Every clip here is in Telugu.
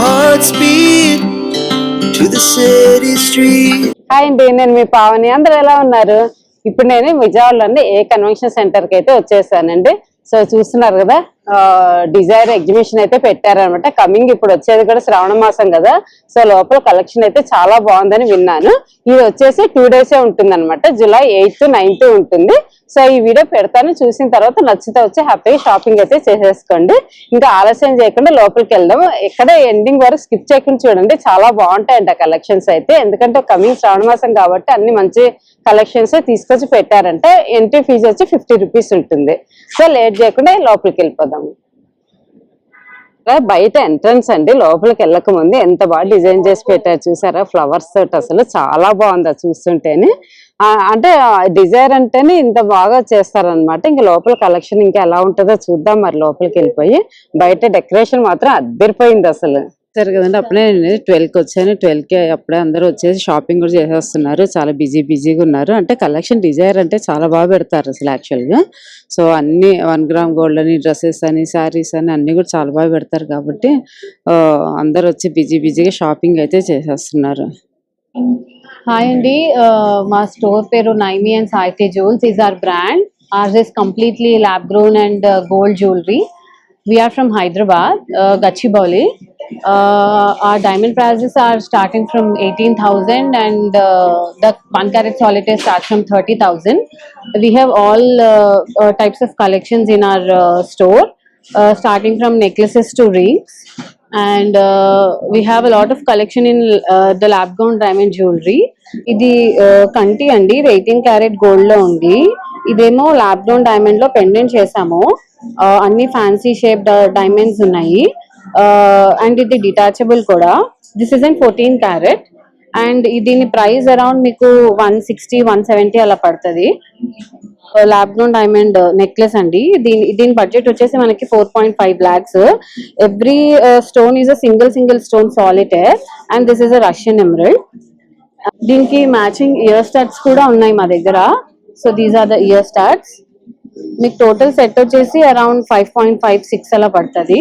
hearts beat to the city street. Hi అండి, నేను మీ పావని. అందరూ ఎలా ఉన్నారు? ఇప్పుడు నేను విజయవాడలోని ఏ కన్వెన్షన్ సెంటర్ కి అయితే వచ్చేసానండి. సో చూస్తున్నారు కదా, డిజైర్ ఎగ్జిబిషన్ అయితే పెట్టారనమాట. కమింగ్ ఇప్పుడు వచ్చేది కూడా శ్రావణ మాసం కదా, సో లోపల కలెక్షన్ అయితే చాలా బాగుందని విన్నాను. ఇది వచ్చేసి 2 days ఉంటుంది అనమాట. July 8th to 9th ఉంటుంది. సో ఈ వీడియో పెడతాను, చూసిన తర్వాత నచ్చితే వచ్చి హ్యాపీగా షాపింగ్ అయితే చేసేసుకోండి. ఇంకా ఆలస్యం చేయకుండా లోపలికి వెళ్దాం. ఎక్కడ ఎండింగ్ వరకు స్కిప్ చేయకుండా చూడండి, చాలా బాగుంటాయంట కలెక్షన్స్ అయితే. ఎందుకంటే కమింగ్ శ్రావణ మాసం కాబట్టి అన్ని మంచి కలెక్షన్స్ తీసుకొచ్చి పెట్టారంటే. ఎంట్రీ ఫీజు వచ్చి 50 rupees ఉంటుంది. సో లేట్ చేయకుండా లోపలికి వెళ్ళిపోదాము. బయట ఎంట్రన్స్ అండి, లోపలికి వెళ్ళక ముందు ఎంత బాగా డిజైన్ చేసి పెట్టారు చూసారా, ఫ్లవర్స్ తోటి. అసలు చాలా బాగుంది చూస్తుంటేనే. అంటే డిజైర్ అంటేనే ఇంత బాగా చేస్తారనమాట. ఇంకా లోపల కలెక్షన్ ఇంకా ఎలా ఉంటుందో చూద్దాం. మరి లోపలికి వెళ్ళిపోయి బయట డెకరేషన్ మాత్రం అద్దరిపోయింది అసలు. సరే కదండి, అప్పుడే నేను 12కి వచ్చాను. 12కి అప్పుడే అందరూ వచ్చేసి షాపింగ్ కూడా చేసేస్తున్నారు. చాలా బిజీగా ఉన్నారు. అంటే కలెక్షన్ డిజైర్ అంటే చాలా బాగా పెడతారు అసలు యాక్చువల్గా. సో అన్ని 1 gram గోల్డ్ అని, డ్రెస్సెస్ అని, శారీస్ అని అన్ని కూడా చాలా బాగా పెడతారు కాబట్టి అందరు వచ్చి బిజీగా షాపింగ్ అయితే చేసేస్తున్నారు. హాయ్ అండి, మా స్టోర్ పేరు Naimi and Sahithi jewels is our brand. ours is completely lab grown and gold jewelry. We are from Hyderabad, Gachibowli. Our diamond prices are starting from 18,000 and the 1 carat solitaire starts from 30,000. We have all types of collections in our store, starting from necklaces to rings. And we have a lot of collection in the lab grown diamond jewelry. ఇది కంటి అండి, 18 carat gold లో ఉంది. ఇదేమో ల్యాబ్ గ్రౌండ్ డైమండ్ లో పెండెంట్ చేసాము. అన్ని ఫ్యాన్సీ షేప్ డైమండ్స్ ఉన్నాయి. అండ్ ఇది డిటాచబుల్ కూడా. This is in 14 carat and దీని ప్రైస్ అరౌండ్ మీకు 160-170 అలా పడుతుంది. ల్యాబ్ గ్రౌండ్ డైమండ్ నెక్లెస్ అండి. దీని బడ్జెట్ వచ్చేసి మనకి 4.5 lakhs. Every stone is a single stone solitaire and this is a Russian emerald. దీనికి మ్యాచింగ్ ఇయర్ స్టాడ్స్ కూడా ఉన్నాయి మా దగ్గర. So these are the ear studs. మీకు టోటల్ సెట్ వచ్చేసి అరౌండ్ 5.56 అలా పడుతుంది.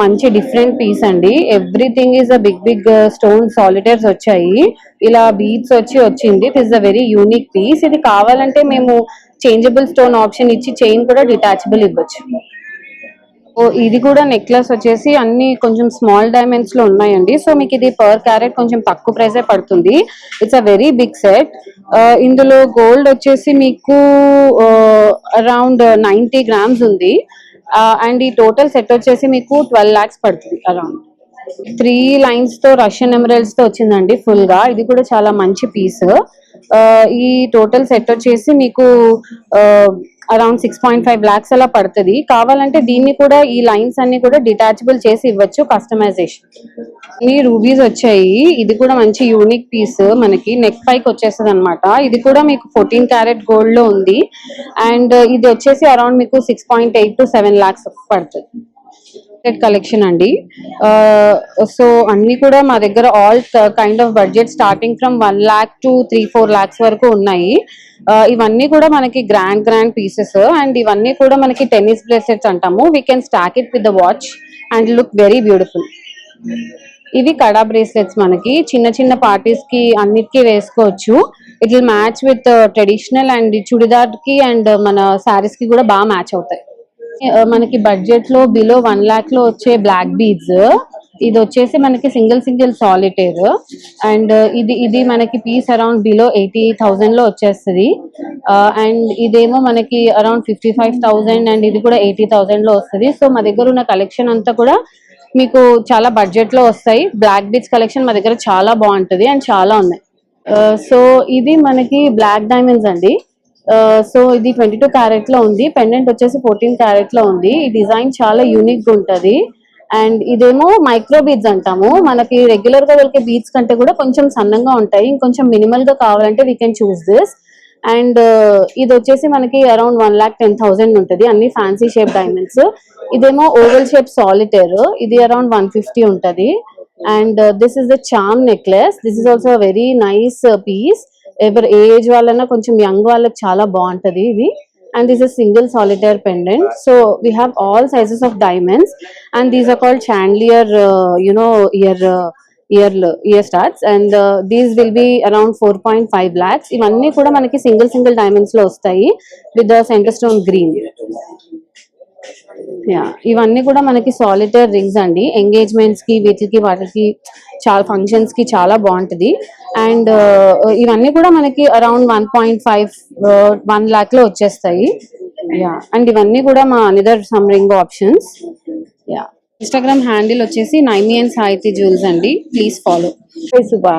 మంచి డిఫరెంట్ పీస్ అండి. Everything is a big stone solitaires వచ్చాయి. ఇలా బీడ్స్ వచ్చింది. It is a very unique piece. ఇది కావాలంటే మేము చేంజబుల్ స్టోన్ ఆప్షన్ ఇచ్చి చైన్ కూడా డిటాచబుల్ ఇవ్వచ్చు. ఇది కూడా నెక్లెస్ వచ్చేసి అన్ని కొంచెం స్మాల్ డైమండ్స్ లో ఉన్నాయండి. సో మీకు ఇది పర్ క్యారెట్ కొంచెం తక్కువ ప్రైసే పడుతుంది. It's a very big set. ఇందులో గోల్డ్ వచ్చేసి మీకు అరౌండ్ 90 grams ఉంది. అండ్ ఈ టోటల్ సెట్ వచ్చేసి మీకు 12 lakhs పడుతుంది. అరౌండ్ 3 lines తో రష్యన్ ఎమరల్డ్స్ తో వచ్చిందండి ఫుల్ గా. ఇది కూడా చాలా మంచి పీస్. ఈ టోటల్ సెట్ వచ్చేసి మీకు అరౌండ్ 6.5 lakhs అలా పడుతుంది. కావాలంటే దీన్ని కూడా ఈ లైన్స్ అన్ని కూడా డిటాచబుల్ చేసి ఇవ్వచ్చు, కస్టమైజేషన్. ఈ రూబీస్ వచ్చాయి. ఇది కూడా మంచి యూనిక్ పీస్. మనకి నెక్ పైకి వచ్చేస్తుంది అనమాట. ఇది కూడా మీకు 14 carat గోల్డ్ లో ఉంది. అండ్ ఇది వచ్చేసి అరౌండ్ మీకు 6.8 to 7 lakhs పడుతుంది. కలెక్షన్ అండి. సో అన్ని కూడా మా దగ్గర all kind of budget starting from 1 lakh to 3-4 lakhs వరకు ఉన్నాయి. ఇవన్నీ కూడా మనకి గ్రాండ్ పీసెస్. అండ్ ఇవన్నీ కూడా మనకి టెన్నిస్ బ్రేస్లెట్స్ అంటాము. We can stock it with the watch and look very beautiful. ఇవి కడా బ్రేస్లెట్స్. మనకి చిన్న పార్టీస్ కి అన్నిటికీ వేసుకోవచ్చు. It will match with traditional and churidar కి అండ్ మన శారీస్ కి కూడా బాగా మ్యాచ్ అవుతాయి. మనకి బడ్జెట్ లో బిలో 1 lakh లో వచ్చే బ్లాక్ బీడ్స్. ఇది వచ్చేసి మనకి సింగిల్ సాలిటైర్. అండ్ ఇది మనకి పీస్ అరౌండ్ బిలో 80,000 లో వచ్చేస్తుంది. అండ్ ఇదేమో మనకి అరౌండ్ 55,000 అండ్ ఇది కూడా 80,000 లో వస్తుంది. సో మా దగ్గర ఉన్న కలెక్షన్ అంతా కూడా మీకు చాలా బడ్జెట్ లో వస్తాయి. బ్లాక్ బీడ్స్ కలెక్షన్ మా దగ్గర చాలా బాగుంటుంది అండ్ చాలా ఉన్నాయి. సో ఇది మనకి బ్లాక్ డైమండ్స్ అండి. సో ఇది 22 carat లో ఉంది. పెండెంట్ వచ్చేసి 14 carat లో ఉంది. ఈ డిజైన్ చాలా యూనిక్ గా ఉంటది. అండ్ ఇదేమో మైక్రో బీడ్స్ అంటాము. మనకి రెగ్యులర్ గా దొరికే బీడ్స్ కంటే కూడా కొంచెం సన్నంగా ఉంటాయి. ఇంకొంచెం మినిమల్ గా కావాలంటే we can choose this. And ఇది వచ్చేసి మనకి అరౌండ్ 1,10,000 ఉంటుంది. అన్ని ఫ్యాన్సీ షేప్ డైమండ్స్. ఇదేమో ఓవల్ షేప్ సాలిటైర్. ఇది అరౌండ్ 150 ఉంటది. And this is the charm necklace. This is also very nice piece. ఎవరు ఏజ్ వాళ్ళన్నా కొంచెం యంగ్ వాళ్ళకి చాలా బాగుంటది ఇది. and this is single solitaire pendant. So we have all sizes of diamonds, and these are called chandelier, ear studs, and these will be around 4.5 lakhs. ఇవన్నీ కూడా మనకి సింగిల్ diamonds లో వస్తాయి with the center stone green. ఇవన్నీ కూడా మనకి సాలిటైర్ రింగ్స్ అండి. ఎంగేజ్మెంట్స్ కి వీటికి వాటికి చాలా ఫంక్షన్స్ కి చాలా బాగుంటది. అండ్ ఇవన్నీ కూడా మనకి అరౌండ్ 1.5 1 lakh లో వచ్చేస్తాయి. అండ్ ఇవన్నీ కూడా మా another some ring options. Instagram handle వచ్చేసి నైమి అండ్ సాహితి జ్యూల్స్ అండి. Please follow. సుభా,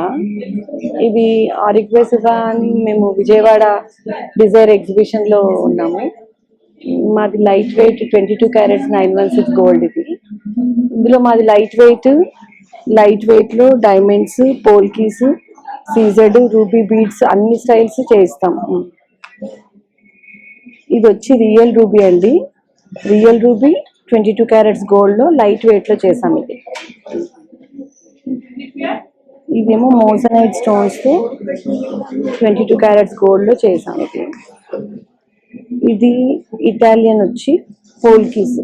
ఇది ఆరిక్ సుభా అని మేము విజయవాడ డిజైర్ ఎగ్జిబిషన్ లో ఉన్నాము. మాది లైట్ వెయిట్ 22 క్యారెట్స్ 916 గోల్డ్. ఇది ఇందులో మాది లైట్ వెయిట్ లో diamonds, polkis, CZ, ruby beads అన్ని స్టైల్స్ చేస్తాం. ఇది వచ్చి రియల్ రూబీ అండి. రియల్ రూబీ 22 క్యారెట్స్ గోల్డ్ లో లైట్ వెయిట్ లో చేసాం. ఇదేమో మోజనైట్ స్టోన్స్ తో 22 క్యారెట్స్ గోల్డ్ లో చేసాం. ఇది ఇటాలియన్ వచ్చి పోల్కీస్.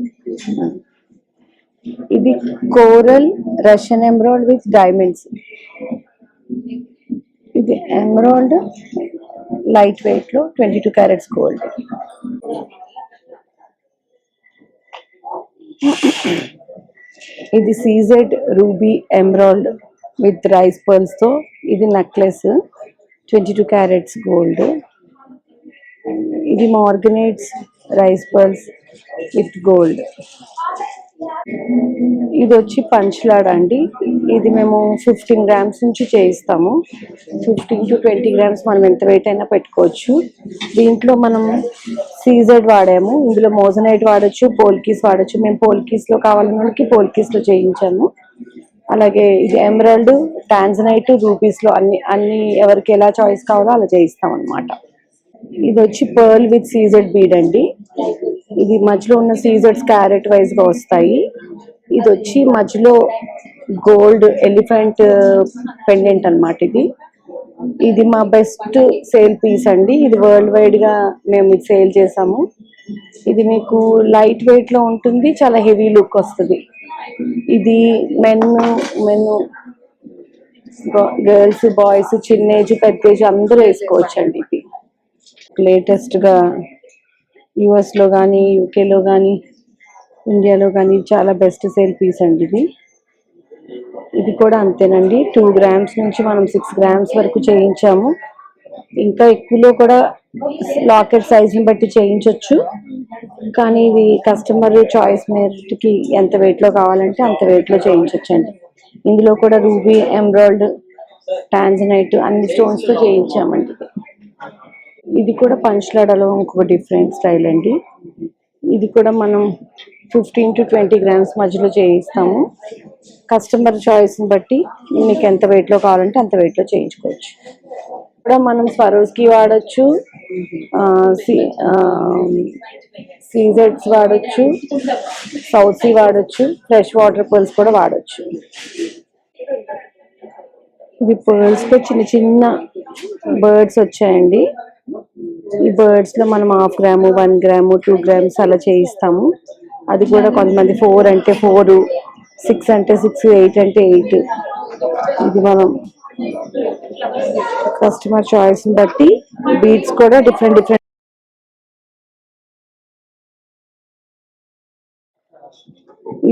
ఇది coral Russian emerald with diamonds. ఇది ఎమరాల్డ్ లైట్ వెయిట్ లో 22 క్యారెట్స్ గోల్డ్. ఇది CZ ruby emerald with rice pearls తో ఇది నెక్లెస్ 22 క్యారెట్స్ గోల్డ్. ఇది మార్గనేట్స్ రైస్ పర్ల్స్ విత్ గోల్డ్. ఇది వచ్చి పంచలాడ్ అండి. ఇది మేము 15 grams నుంచి చేయిస్తాము. 15 to 20 grams మనం ఎంత వెయిట్ అయినా పెట్టుకోవచ్చు. దీంట్లో మనం సీజెడ్ వాడాము. ఇందులో మోజనైట్ వాడచ్చు, పోల్కీస్ వాడచ్చు. మేము పోల్కీస్ లో కావాలన్న వాళ్ళకి పోల్కీస్ లో చేయించాము. అలాగే ఇది ఎమరాల్డ్, టాంజనైట్, రూపీస్ లో అన్ని ఎవరికి ఎలా చాయిస్ కావాలో అలా చేయిస్తాం అన్నమాట. ఇది వచ్చి పర్ల్ విత్ సీజెడ్ బీడ్ అండి. ఇది మధ్యలో ఉన్న సీజెడ్స్ క్యారెట్ వైజ్ గా వస్తాయి. ఇది వచ్చి మధ్యలో గోల్డ్ ఎలిఫెంట్ పెండెంట్ అన్నమాట. ఇది మా బెస్ట్ సేల్ పీస్ అండి. ఇది వరల్డ్ వైడ్ గా మేము ఇది సేల్ చేసాము. ఇది మీకు లైట్ వెయిట్ లో ఉంటుంది, చాలా హెవీ లుక్ వస్తుంది. ఇది మెన్, గర్ల్స్, బాయ్స్, చిన్న ఏజ్, పెద్ద ఏజ్ అందరూ వేసుకోవచ్చు అండి. ఇది లేటెస్ట్ గా యుఎస్ లో కానీ, యూకేలో కానీ, ఇండియాలో కానీ చాలా బెస్ట్ సేల్ పీస్ అండి. ఇది కూడా అంతేనండి. 2 grams నుంచి మనం 6 grams వరకు చేయించాము. ఇంకా ఎక్కువలో కూడా లాకెట్ సైజ్ని బట్టి చేయించవచ్చు. కానీ ఇది కస్టమర్ చాయిస్ మేరకి ఎంత వెయిట్ లో కావాలంటే అంత వెయిట్ లో చేయించవచ్చు అండి. ఇందులో కూడా రూబీ, ఎమరాల్డ్, టాంజనైట్ అన్ని స్టోన్స్ తో చేయించామండి. ఇది కూడా పంచలాడలో ఇంకొక డిఫరెంట్ స్టైల్ అండి. ఇది కూడా మనం 15 to 20 grams మధ్యలో చేయిస్తాము. కస్టమర్ చాయిస్ని బట్టి మీకు ఎంత వెయిట్ లో కావాలంటే అంత వెయిట్ లో చేయించుకోవచ్చు. కూడా మనం స్వరోస్కి వాడచ్చు, సీజెడ్స్ వాడచ్చు, సౌత్ సీ వాడచ్చు, ఫ్రెష్ వాటర్ పర్ల్స్ కూడా వాడచ్చు. ఇవి పర్ల్స్ తో చిన్న చిన్న బర్డ్స్ వచ్చాయండి. ఈ బర్డ్స్ లో మనం 1/2 gram, 1 gram, 2 grams అలా చేయిస్తాము. అది కూడా కొంతమంది 4 అంటే 4, 6 అంటే 6, 8 అంటే 8. ఇది మనం కస్టమర్ చాయిస్ బట్టి బీడ్స్ కూడా డిఫరెంట్.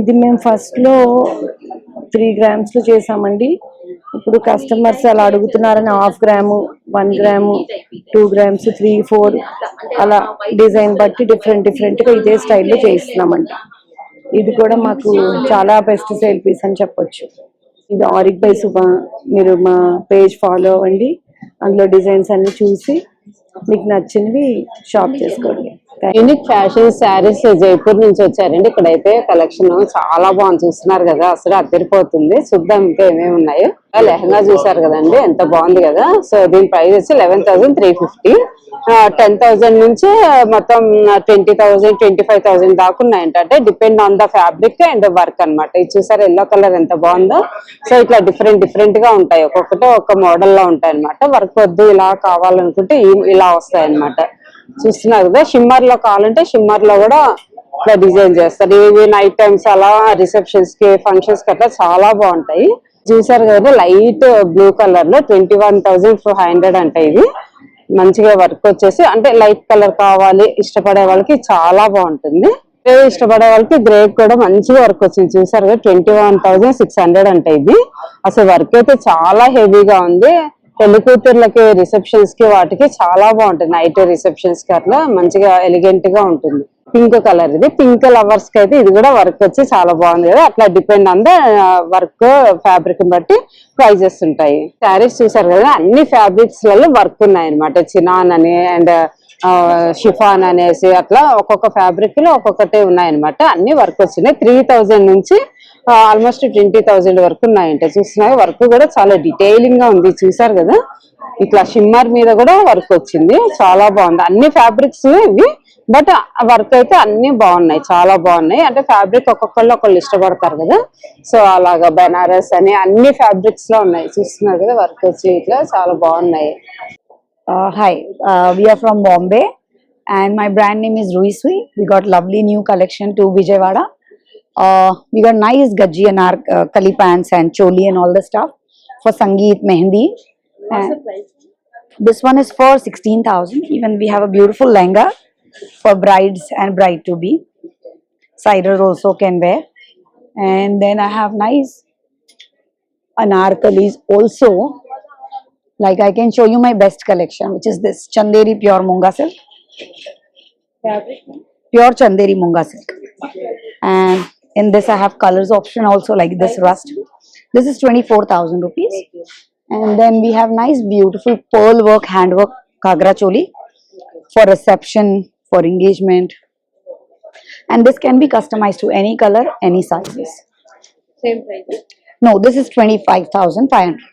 ఇది మేము ఫస్ట్ లో 3 grams లో చేసామండి. ఇప్పుడు కస్టమర్స్ అలా అడుగుతున్నారని 1/2 gram, 1 gram, 2 grams, 3, 4 అలా డిజైన్ బట్టి డిఫరెంట్ గా ఇదే స్టైల్లో చేయిస్తున్నామండి. ఇది కూడా మాకు చాలా బెస్ట్ సేల్ పీస్ అని చెప్పొచ్చు. ఇది ఆరిక్ బై సుభా. మీరు మా పేజ్ ఫాలో అవ్వండి. అందులో డిజైన్స్ అన్ని చూసి మీకు నచ్చినవి షాప్ చేసుకోండి. యూనిక్ ఫ్యాషన్ శారీస్ జైపూర్ నుంచి వచ్చారండి. ఇక్కడైతే కలెక్షన్ చాలా బాగుంది, చూస్తున్నారు కదా, అసలు అదిరిపోతుంది. చూద్దాం ఇంకా ఏమేమి ఉన్నాయో. లెహంగా చూసారు కదండి, ఎంత బాగుంది కదా. సో దీని ప్రైస్ వచ్చి 11,350. 10,000 నుంచి మొత్తం 20,000, 25,000 దాకా ఉన్నాయంట. అంటే depend on the fabric and work అనమాట. ఇది చూసారు ఎల్లో కలర్ ఎంత బాగుందో. సో ఇట్లా డిఫరెంట్ గా ఉంటాయి, ఒక్కొక్కటి ఒక మోడల్ లో ఉంటాయి అనమాట. వర్క్ వద్దు ఇలా కావాలనుకుంటే ఇలా వస్తాయి అనమాట. చూస్తున్నారు కదా, షిమ్మర్ లో కావాలంటే షిమ్మర్ లో కూడా ఇట్లా డిజైన్ చేస్తారు. ఇవి నైట్ టైమ్స్ అలా రిసెప్షన్స్ కి ఫంక్షన్స్ కి అట్లా చాలా బాగుంటాయి. చూసారు కదా, లైట్ బ్లూ కలర్ లో 21,400 అంటే ఇది మంచిగా వర్క్ వచ్చేసి, అంటే లైట్ కలర్ కావాలి ఇష్టపడే వాళ్ళకి చాలా బాగుంటుంది. గ్రే ఇష్టపడే వాళ్ళకి గ్రే కూడా మంచిగా వర్క్ వచ్చింది. చూసారు కదా, 21,600 అంటే ఇది. అసలు వర్క్ అయితే చాలా హెవీగా ఉంది. పెళ్లి కూతుర్లకి రిసెప్షన్స్ కి వాటికి చాలా బాగుంటుంది. నైట్ రిసెప్షన్స్ కి అట్లా మంచిగా ఎలిగెంట్ గా ఉంటుంది. పింక్ కలర్, ఇది పింక్ లవర్స్ కి అయితే ఇది కూడా వర్క్ వచ్చి చాలా బాగుంది కదా. అట్లా depend on the work fabric బట్టి ప్రైజెస్ ఉంటాయి. శారీస్ చూసారు కదా, అన్ని ఫ్యాబ్రిక్స్ లలో వర్క్ ఉన్నాయి అనమాట. చినాన్ అని అండ్ షిఫాన్ అనేసి అట్లా ఒక్కొక్క ఫ్యాబ్రిక్ లో ఒక్కొక్కటి ఉన్నాయన్నమాట. అన్ని వర్క్ వచ్చినాయి. 3,000 నుంచి ఆల్మోస్ట్ 20,000 వరకు ఉన్నాయంటే. చూస్తున్నారు, వర్క్ కూడా చాలా డీటెయిలింగ్ గా ఉంది. చూసారు కదా, ఇట్లా షిమ్మర్ మీద కూడా వర్క్ వచ్చింది, చాలా బాగుంది. అన్ని ఫ్యాబ్రిక్స్ ఇవి, బట్ వర్క్ అయితే అన్ని బాగున్నాయి, చాలా బాగున్నాయి. అంటే ఫ్యాబ్రిక్ ఒక్కొక్కళ్ళు ఒకళ్ళు ఇష్టపడతారు కదా, సో అలాగా బెనారస్ అని అన్ని ఫ్యాబ్రిక్స్ లో ఉన్నాయి. చూస్తున్నారు కదా, వర్క్ వచ్చి ఇట్లా చాలా బాగున్నాయి. Hi, we are from Bombay and my brand name is Rui Sui. We got lovely new collection to Vijayawada. We got nice gaji and kali pants and choli and all the stuff for Sangeet, Mehendi. What's the price? This one is for 16,000. Even we have a beautiful lehenga for brides and bride to be. Siders also can wear. And then I have nice anarkalis also. Like I can show you my best collection, which is this Chanderi pure Munga silk. Pure Chanderi Munga silk. And in this I have colors option also, like this rust. This is 24,000 rupees. And then we have nice beautiful pearl work, handwork Kagra choli for reception, for engagement. And this can be customized to any color, any sizes. Same price. No, this is 25,500.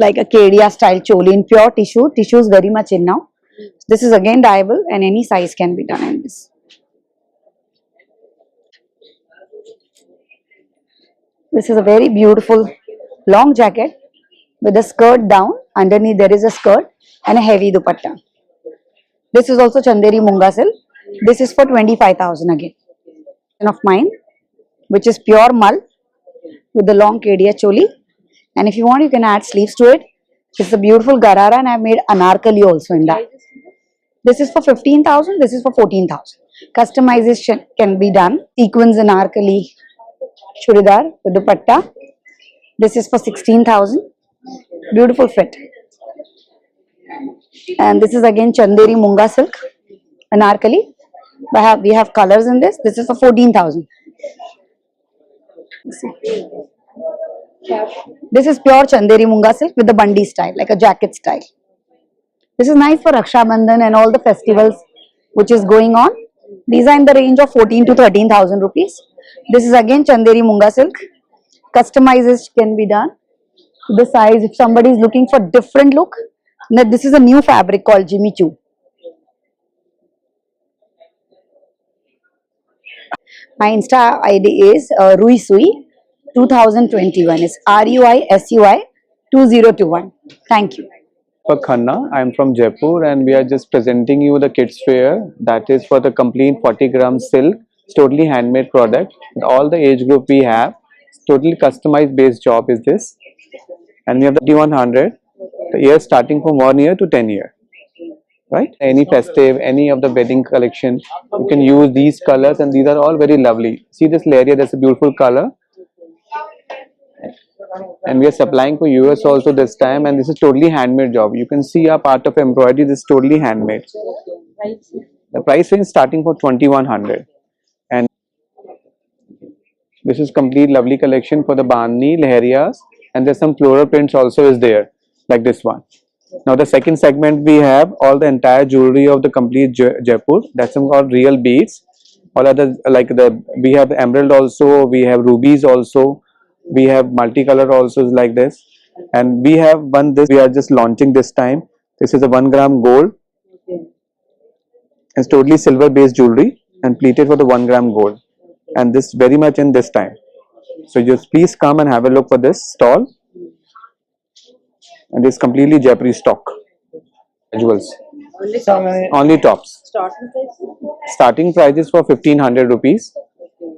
Like a Kedia style choli in pure tissue. Tissue is very much in now. This is again dyeable and any size can be done in this. This is a very beautiful long jacket with a skirt down. Underneath there is a skirt and a heavy dupatta. This is also Chanderi Munga silk. This is for 25,000 again. One of mine, which is pure mal with the long Kedia choli. And if you want, you can add sleeves to it. It's a beautiful garara and I've made anarkali also in that. This is for 15,000. This is for 14,000. Customization can be done. Sequins anarkali churidar with dupatta. This is for 16,000. Beautiful fit. And this is again Chanderi Munga silk anarkali. We have colors in this. This is for 14,000. This is pure Chanderi Munga silk with the bandi style, like a jacket style. This is nice for Raksha Bandhan and all the festivals which is going on. These are in the range of 14 to 13,000 rupees. This is again Chanderi Munga silk. Customization can be done to the size. If somebody is looking for different look, this is a new fabric called Jimmy Choo. My Insta ID is Rui Sui 2021. It's RUISUI 2021. Thank you. Khanna. I'm from Jaipur and we are just presenting you the kids fair that is for the complete 40 gram silk. It's totally handmade product. All the age group we have. It's totally customized based job is this. And we have the 2100. The year starting from 1 year to 10 year. Right? Any festive, any of the wedding collection, you can use these colors and these are all very lovely. See this layer, that's a beautiful color. And we are supplying for US also this time and this is totally handmade job. You can see a part of embroidery, this is totally handmade. The price is starting for 2100 and this is complete lovely collection for the Bandhni, Leheriyas and there's some floral prints also is there like this one. Now the second segment we have all the entire jewelry of the complete Jaipur, that's called real beads. All other like we have emerald also, we have rubies also. We have multicolor also like this and we have one this we are just launching this time. This is a 1 gram gold. It's totally silver based jewelry and pleated for the 1 gram gold and this very much in this time. So just please come and have a look for this stall and this completely Japanese stock jewels. Only tops. Starting price is for 1500 rupees.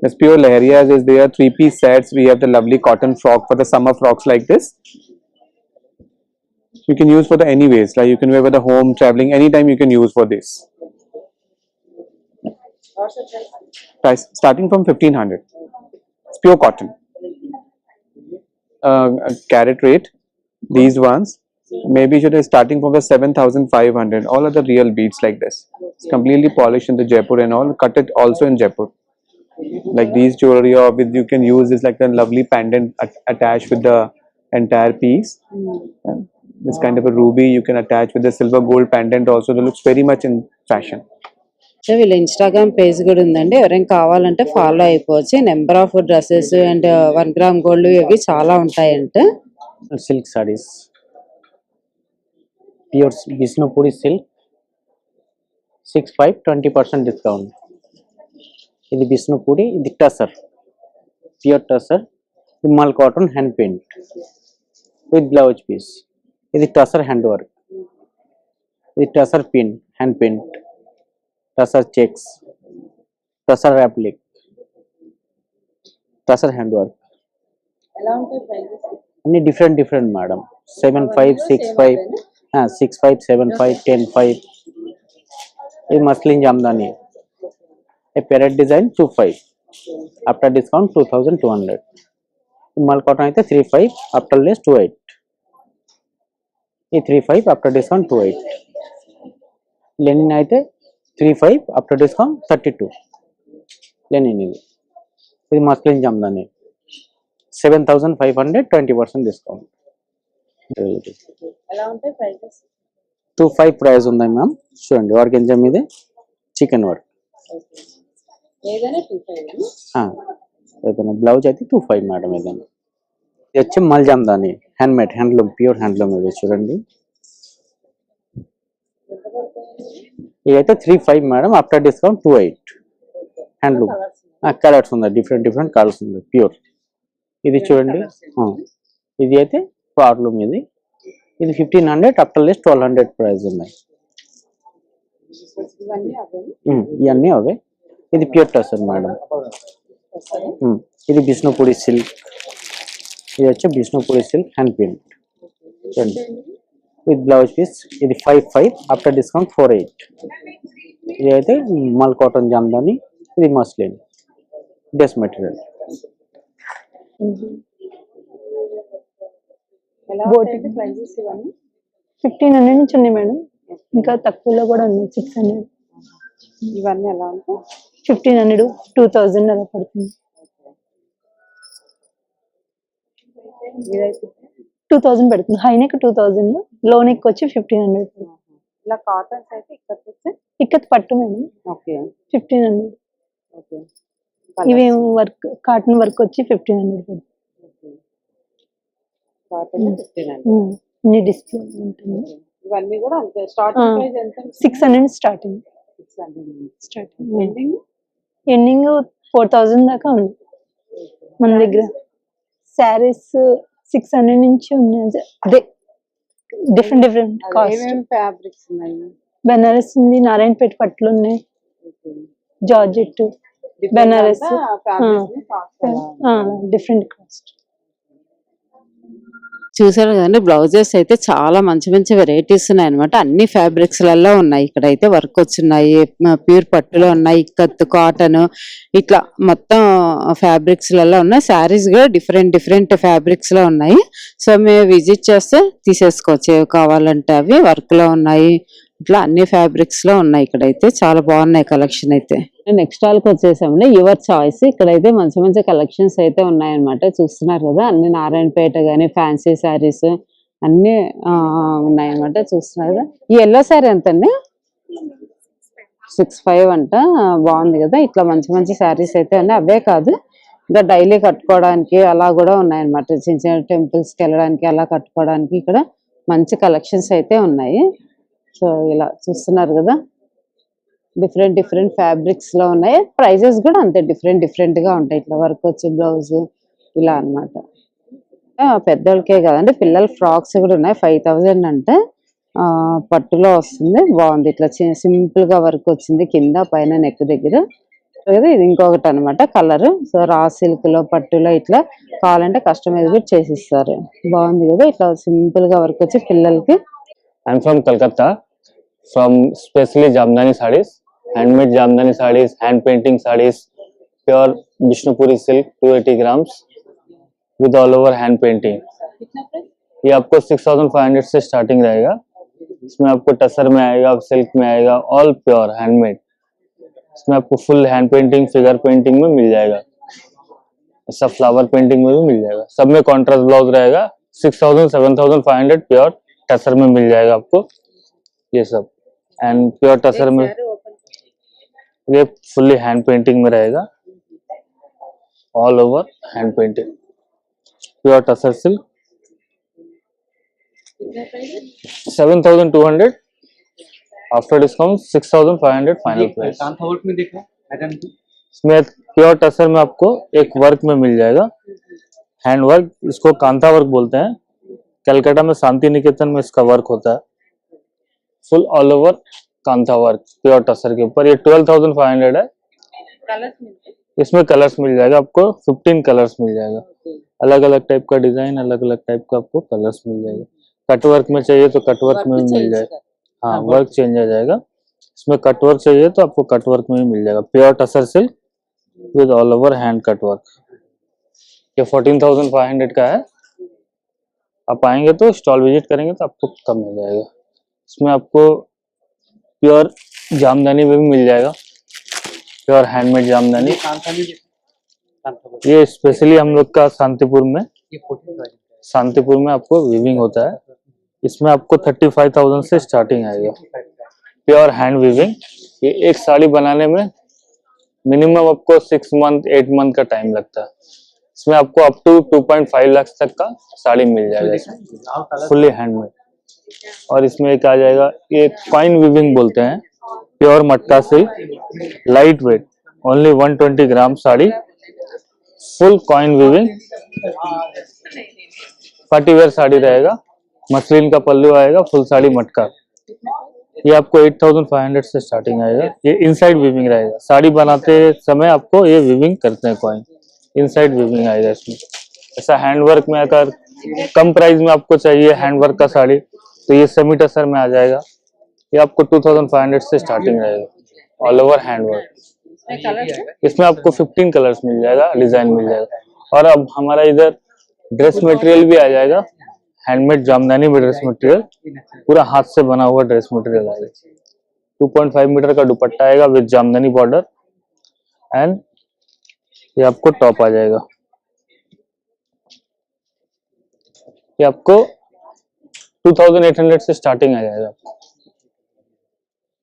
This pure leheriyas is there, 3-piece sets. We have the lovely cotton frock for the summer frocks like this. You can use for the anyways, like you can wear for the home, traveling, anytime you can use for this. Price starting from 1500. It's pure cotton. Carat rate, these ones maybe should be starting from the 7500. All are the real beads like this. It's completely polished in the Jaipur and all, cut it also in Jaipur. Like these jewelry, or with you can use this like a lovely pendant attached with the entire piece. And this kind of a ruby you can attach with the silver gold pendant also. That looks very much in fashion. So వీళ్ళ ఇన్స్టాగ్రామ్ పేజ్ కూడా ఉందండి, ఎవరైనా కావాలంటే ఫాలో అయిపోవచ్చు. Number of dresses and 1 gram gold ఇవి చాలా ఉంటాయంట. silk sarees, pure Visnupuri silk, 65 20% discount. ఇది Visnupuri, ఇది tussar, pure tussar, Himal cotton hand paint with blouse piece. ఇది tussar hand work, ఇది tussar pin hand paint, tussar checks, tussar replic, tussar hand work. అన్ని డిఫరెంట్ మేడం. 75 65 65 75 10 5. ఇది మస్లిన్ జామ్దాని, ఏ పెరెట్ డిజైన్ 25 ఆఫ్టర్ డిస్కౌంట్ 2200. హిమాల్ కాటన్ అయితే 35 ఆఫ్టర్ లెస్ 28. ఈ 35 ఆఫ్టర్ డిస్కౌంట్ 28. లెనిన్ అయితే 35 ఆఫ్టర్ డిస్కౌంట్ 32. లెనిన్ ఇది మస్లిన్ జామ్దాని 7500 20% డిస్కౌంట్. 25 ప్రైస్ ఉంది మ్యామ్. చూడండి ఆర్గెంజా మీద చికెన్ వర్క్, ఏదైనా బ్లౌజ్ అయితే 25 మేడం. ఏదైనా ఇది వచ్చి మల్జామ్దాని హ్యాండ్మేడ్, హ్యాండ్లూమ్, ప్యూర్ హ్యాండ్లూమ్. ఇది చూడండి, ఇదైతే 35 madam after discount 28. Handloom colours ఉన్నాయి, డిఫరెంట్ కలర్స్ ఉంది ప్యూర్. ఇది చూడండి, ఇది అయితే పార్లూమ్. ఇది 1500 ఆఫ్టర్ లెస్ 1200 ప్రైస్ ఉన్నాయి. ఇవన్నీ అవే. ఇది ప్యూర్ టసర్ మేడం. ఇది బిష్ణుపూరి సిల్క్, ఇది వచ్చి బిష్ణుపూరి సిల్క్ హ్యాండ్ ప్రింట్ చూడండి విత్ బ్లౌజ్ పీస్. ఇది 55 ఆఫ్టర్ డిస్కౌంట్ 48. ఇది అయితే మల్ కాటన్ జామ్దాని, ఇది మస్లిన్ డ్రెస్ మెటీరియల్. 1500 నుంచి ఉన్నాయి మేడం, ఇంకా తక్కువలో కూడా ఉన్నాయి 600. ఇవన్నీ ఎలా ఉంటాయి? 1500 2000 అలా పడుతుంది. 2000 పడుతుంది. హై నెక్ 2000, లో నెక్ వచ్చి 1500. ఇలా కాటన్స్ అయితే ఇక్కత్ పట్టు మేడం. ఓకే 1500. ఓకే. ఇవి వర్క్, కాటన్ వర్క్ వచ్చి 1500 పడుతుంది. డిస్ప్లే ఉంటుంది. ఇవన్నీ కూడా అంతే. స్టార్టింగ్ ప్రైస్ ఎంత? 600 స్టార్టింగ్. 600 ఎండింగ్ 4000 దాకా ఉంది మన దగ్గర. శారీస్ 600 నుంచి ఉన్నాయి. అదే డిఫరెంట్ కాస్ట్. ఫ్యాబ్రిక్స్ ఉన్నాయి. బెనారస్ ఉంది, నారాయణపేట పట్లు ఉన్నాయి, జార్జెట్, బెనారస్, డిఫరెంట్ కాస్ట్. చూసారు కదండి, బ్లౌజెస్ అయితే చాలా మంచి మంచి వెరైటీస్ ఉన్నాయి అనమాట. అన్ని ఫ్యాబ్రిక్స్ లలో ఉన్నాయి. ఇక్కడ అయితే వర్క్ వచ్చున్నాయి, ప్యూర్ పట్టులో ఉన్నాయి, ఇక్కత్, కాటన్, ఇట్లా మొత్తం ఫ్యాబ్రిక్స్ లలో ఉన్నాయి. శారీస్ కూడా డిఫరెంట్ ఫ్యాబ్రిక్స్ లో ఉన్నాయి. సో మేము విజిట్ చేస్తే తీసేసుకోవచ్చు, ఏవి కావాలంటే అవి. వర్క్ లో ఉన్నాయి, ఇట్లా అన్ని ఫ్యాబ్రిక్స్ లో ఉన్నాయి. ఇక్కడైతే చాలా బాగున్నాయి కలెక్షన్ అయితే. నెక్స్ట్ స్టాల్ కి వచ్చేసాము, యువర్ చాయిస్. ఇక్కడైతే మంచి మంచి కలెక్షన్స్ అయితే ఉన్నాయన్నమాట. చూస్తున్నారు కదా, అన్ని నారాయణపేట గానీ ఫ్యాన్సీ శారీస్ అన్ని ఉన్నాయన్నమాట. చూస్తున్నారు కదా. ఈ ఎల్లో శారీ ఎంతండి? 65 అంట. బాగుంది కదా. ఇట్లా మంచి మంచి శారీస్ అయితే ఉన్నాయి. అవే కాదు, ఇంకా డైలీ కట్టుకోవడానికి అలా కూడా ఉన్నాయన్నమాట. చిన్న చిన్న టెంపుల్స్ కి వెళ్ళడానికి అలా కట్టుకోవడానికి ఇక్కడ మంచి కలెక్షన్స్ అయితే ఉన్నాయి. సో ఇలా చూస్తున్నారు కదా, డిఫరెంట్ ఫ్యాబ్రిక్స్ లో ఉన్నాయి. ప్రైజెస్ కూడా అంతే డిఫరెంట్ గా ఉంటాయి. ఇట్లా వర్క్ వచ్చి బ్లౌజ్ ఇలా అన్నమాట. పెద్దోళ్ళకే కదండి, పిల్లల ఫ్రాక్స్ కూడా ఉన్నాయి. 5000 అంటే పట్టులో వస్తుంది, బాగుంది. ఇట్లా సింపుల్ గా వర్క్ వచ్చింది కింద పైన నెక్ దగ్గర. ఇది ఇంకొకటి అనమాట కలర్. సో రా సిల్క్ లో పట్టులో ఇట్లా కావాలంటే కస్టమైజ్ కూడా చేసిస్తారు. బాగుంది కదా, ఇట్లా సింపుల్ గా వర్క్ వచ్చి పిల్లలకి. I'm from Kolkata, from specially Jamdani sarees, handmade Jamdani sarees, hand painting sarees, pure Vishnupuri silk 280 grams with all over hand painting. ये आपको 6500 से स्टार्टिंग रहेगा. इसमें आपको टसर में आएगा, सिल्क में आएगा, ऑल प्योर हैंडमेड. इसमें आपको full hand painting, figure painting में मिल जाएगा, ऐसा फ्लावर पेंटिंग में भी मिल जाएगा. सब में कॉन्ट्रास्ट ब्लाउज रहेगा. 6000 7500 प्योर टसर में मिल जाएगा आपको ये सब. एंड प्योर टसर में ये फुल्ली हैंड पेंटिंग में रहेगा, all over hand painting, pure tussar silk. 7200 after discount, 6500 final price. इसमें प्योर टसर में आपको एक वर्क में मिल जाएगा, हैंड वर्क. इसको कांता वर्क बोलते हैं. कलकत्ता में शांति निकेतन में इसका वर्क होता है. Full all over Kanta work pure tussar के ऊपर. ये 12500 है. इसमें कलर्स मिल जाएगा आपको, 15 कलर्स मिल जाएगा. अलग अलग टाइप का डिजाइन, अलग अलग टाइप का आपको कलर्स मिल जाएगा. कटवर्क में चाहिए तो कटवर्क में भी मिल जाएगा. हाँ, वर्क चेंज आ जाएगा. इसमें कटवर्क चाहिए तो आपको कटवर्क में भी मिल जाएगा. Pure tussar silk with all over hand cutwork. ये 14500 का है. आप आएंगे तो स्टॉल विजिट करेंगे तो आपको कम हो जाएगा. इसमें आपको प्योर जामदानी में भी मिल जाएगा, प्योर हैंडमेड जामदानी. ये स्पेशली हम लोग का शांतिपुर में आपको वीविंग होता है. इसमें आपको 35,000 से स्टार्टिंग आएगा, प्योर हैंड वीविंग. ये एक साड़ी बनाने में मिनिमम आपको 6 मंथ 8 मंथ का टाइम लगता है. इसमें आपको अप टू 2.5 लाख तक का साड़ी मिल जाएगा, फुल्ली हैंडमेड. और इसमें एक आ जाएगा, ये कॉइन वीविंग बोलते हैं, pure matka silk, light weight, only 120 gram sari, full coin weaving, party wear sari रहेगा. मसलिन का पल्लू आएगा, फुल साड़ी मटका. ये आपको 8500 से स्टार्टिंग आएगा. ये इनसाइड वीविंग रहेगा. साड़ी बनाते समय आपको ये वीविंग करते हैं कॉइन, इनसाइड वीविंग आएगा इसमें. ऐसा हैंडवर्क में अगर कम प्राइस में आपको चाहिए हैंडवर्क का साड़ी तो ये सेमी टसर में आ जाएगा. ये आपको 2500 से स्टार्टिंग रहेगा, ऑल ओवर हैंडवर्क. इसमें आपको 15 कलर्स मिल जाएगा, डिजाइन मिल जाएगा. और अब हमारा इधर ड्रेस मटेरियल भी आ जाएगा, हैंडमेड जामदानी में ड्रेस मटेरियल, पूरा हाथ से बना हुआ ड्रेस मटेरियल आएगा. 2.5 मीटर का दुपट्टा आएगा विद जामदानी बॉर्डर. एंड ये आपको टॉप आ जाएगा. ये आपको 2800 से स्टार्टिंग आ जाएगा.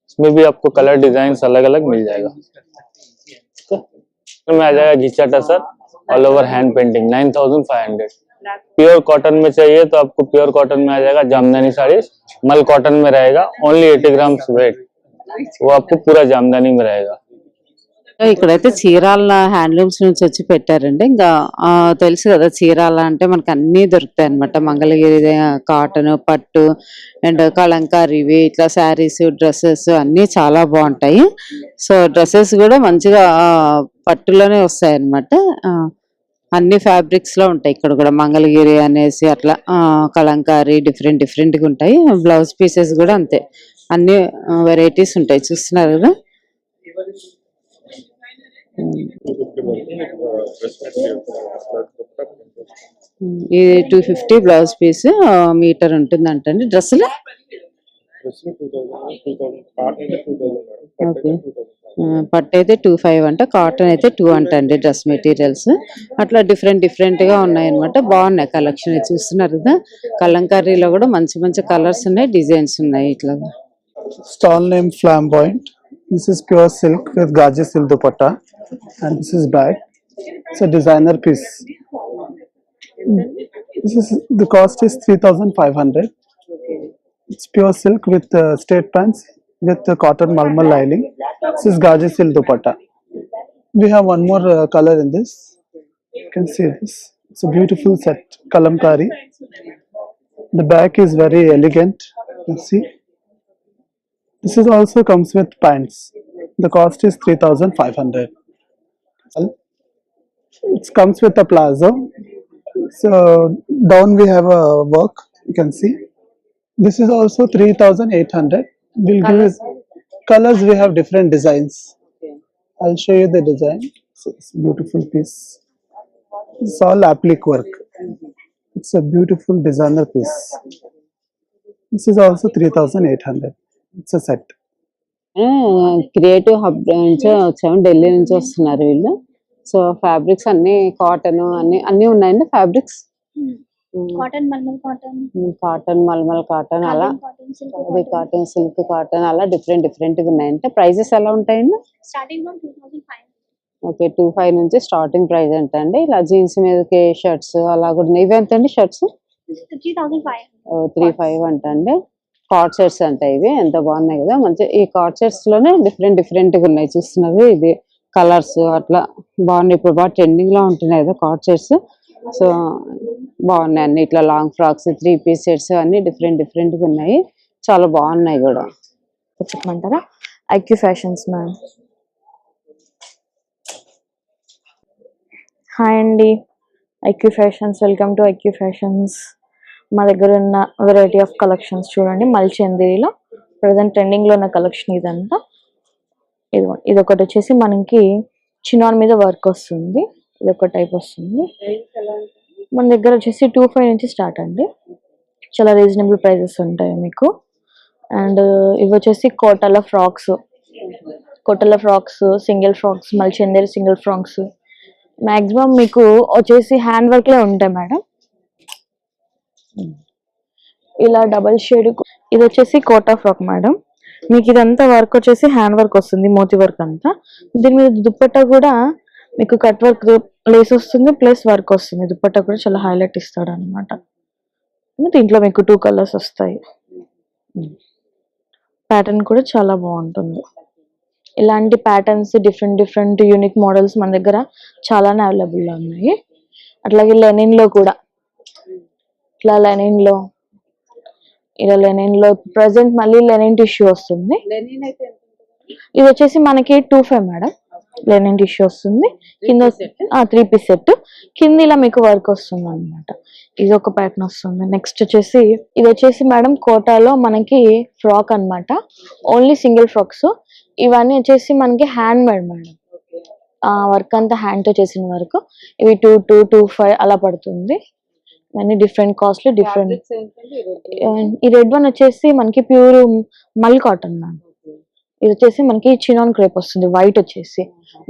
इसमें भी आपको कलर डिजाइन अलग अलग मिल जाएगा. इसमें आ जाएगा घिचा tussar, all over hand painting, 9500. Pure cotton में चाहिए तो आपको प्योर कॉटन में आ जाएगा जामदानी साड़ी. मल कॉटन में रहेगा, ओनली 80 ग्राम्स वेट, वो आपको पूरा जामदानी में रहेगा. ఇక్కడైతే చీరాల హ్యాండ్లూమ్స్ నుంచి వచ్చి పెట్టారండి. ఇంకా తెలుసు కదా, చీరాల అంటే మనకు అన్ని దొరుకుతాయి అనమాట. మంగళగిరి కాటన్, పట్టు అండ్ కలంకారీవి, ఇట్లా శారీస్, డ్రెస్సెస్ అన్ని చాలా బాగుంటాయి. సో డ్రెస్సెస్ కూడా మంచిగా పట్టులోనే వస్తాయి అనమాట. అన్ని ఫ్యాబ్రిక్స్ లో ఉంటాయి ఇక్కడ కూడా. మంగళగిరి అనేసి అట్లా కలంకారీ డిఫరెంట్ గా ఉంటాయి. బ్లౌజ్ పీసెస్ కూడా అంతే, అన్ని వెరైటీస్ ఉంటాయి. చూస్తున్నారు కదా. ఇది 250 బ్లౌజ్ పీస్, మీటర్ ఉంటుందంటండి. డ్రెస్సులు పట్టు అయితే 2500 అంట, కాటన్ అయితే 2 అంటండి. డ్రెస్ మెటీరియల్స్ అట్లా డిఫరెంట్ గా ఉన్నాయి అనమాట. బాగున్నాయి కలెక్షన్. చూస్తున్నారు కదా, కలంకారీలో కూడా మంచి కలర్స్ ఉన్నాయి, డిజైన్స్ ఉన్నాయి. ఇట్లా Stall name Flamboyant. This is pure silk with Gaji silk dupatta, and this is bag. It's a designer piece. The cost is 3500. It's pure silk with straight pants with cotton malmal lining. This is Gaji silk dupatta. We have one more color in this. You can see this. It's a beautiful set, kalamkari. The back is very elegant You see, this is also comes with pants. The cost is 3,500. It comes with a plazo. So down we have a work. You can see. This is also 3,800. We'll give you colors. We have different designs. I'll show you the design. So it's a beautiful piece. It's all applique work. It's a beautiful designer piece. This is also 3,800. It's a set. Creative hub నుంచి వచ్చాము, ఢిల్లీ నుంచి వస్తున్నారు వీళ్ళు. సో ఫ్యాబ్రిక్స్ అన్ని కాటన్ అన్ని ఉన్నాయండి fabrics. Cotton malmal cotton, cotton malmal cotton అలా, అది కాటన్ సిల్క్ కాటన్ అలా డిఫరెంట్ గా ఉన్నాయంటే ప్రైజెస్ ఎలా ఉంటాయండి? Starting from 2500. ఓకే, 2500 నుంచి స్టార్టింగ్ ప్రైస్ అంటే అండి. ఇలా జీన్స్ మీదకి షర్ట్స్ అలా కూడా ఉన్నాయి. ఇవి ఎంత అండి షర్ట్స్? 3500. 35 అంట అండి. కార్డ్ సెట్స్ అంటే ఇవి ఎంత బాగున్నాయి కదా, మంచి. ఈ కార్డ్ సెట్స్ లోనే డిఫరెంట్ గా ఉన్నాయి చూస్తున్నారు. ఇది కలర్స్ అట్లా బాగున్నాయి. ఇప్పుడు బాగా ట్రెండింగ్ లో ఉంటున్నాయి కదా కార్డ్ సెట్స్. సో బాగున్నాయి అన్ని. ఇట్లా లాంగ్ ఫ్రాక్స్, 3 పీస్ సెట్స్ అన్ని డిఫరెంట్ గా ఉన్నాయి. చాలా బాగున్నాయి కూడా. చెప్పమంటారా? IQ Fashions ma'am. హాయ్ అండి, IQ Fashions. Welcome to IQ Fashions. మా దగ్గర ఉన్న వెరైటీ ఆఫ్ కలెక్షన్స్ చూడండి. మల్చందేరిలో ప్రజెంట్ ట్రెండింగ్లో ఉన్న కలెక్షన్ ఇదంతా. ఇది ఒకటి వచ్చేసి మనకి చినాన్ మీద వర్క్ వస్తుంది. ఇది ఒక టైప్ వస్తుంది. మన దగ్గర వచ్చేసి 2500 నుంచి స్టార్ట్ అండి. చాలా రీజనబుల్ ప్రైజెస్ ఉంటాయి మీకు. అండ్ ఇవి వచ్చేసి కోటాల ఫ్రాక్స్, సింగిల్ ఫ్రాక్స్, మల్చందేరి సింగిల్ ఫ్రాక్స్ మ్యాక్సిమం మీకు వచ్చేసి హ్యాండ్ వర్క్లే ఉంటాయి మేడం. ఇలా డబల్ షేడ్. ఇది వచ్చేసి కోటా ఫ్రాక్ మేడం. మీకు ఇదంతా వర్క్ వచ్చేసి హ్యాండ్ వర్క్ వస్తుంది, మోతీ వర్క్ అంతా. దీని మీద దుప్పట్టా కూడా మీకు కట్ వర్క్ లేస్ వస్తుంది, ప్లస్ వర్క్ వస్తుంది. దుప్పట్టా కూడా చాలా హైలైట్ ఇస్తాడు అనమాట. దీంట్లో మీకు 2 కలర్స్ వస్తాయి. ప్యాటర్న్ కూడా చాలా బాగుంటుంది. ఇలాంటి ప్యాటర్న్స్ డిఫరెంట్ యూనిక్ మోడల్స్ మన దగ్గర చాలానే అవైలబుల్లో ఉన్నాయి. అట్లాగే లెనిన్లో కూడా ఇట్లా లెనిన్లో ప్రజెంట్ మళ్ళీ లెనిన్ టిష్యూ వస్తుంది. ఇది వచ్చేసి మనకి 2500 మేడం. లెనిన్ టిష్యూ వస్తుంది కింద. 3 పీస్ సెట్ కింద ఇలా మీకు వర్క్ వస్తుంది అనమాట. ఇది ఒక ప్యాటర్న్ వస్తుంది. నెక్స్ట్ వచ్చేసి ఇది వచ్చేసి మేడం కోటాలో మనకి ఫ్రాక్ అన్నమాట. Only single frocks. ఇవన్నీ వచ్చేసి మనకి హ్యాండ్ మేడ్ మేడం. వర్క్ అంతా హ్యాండ్ తో చేసిన వర్క్. ఇవి 2,225 అలా పడుతుంది. ఇవన్నీ డిఫరెంట్ కాస్ట్లు డిఫరెంట్. ఈ రెడ్ వన్ వచ్చేసి మనకి ప్యూర్ మల్ కాటన్ మ్యామ్. ఇది వచ్చేసి మనకి చినాన్ క్రేప్ వస్తుంది.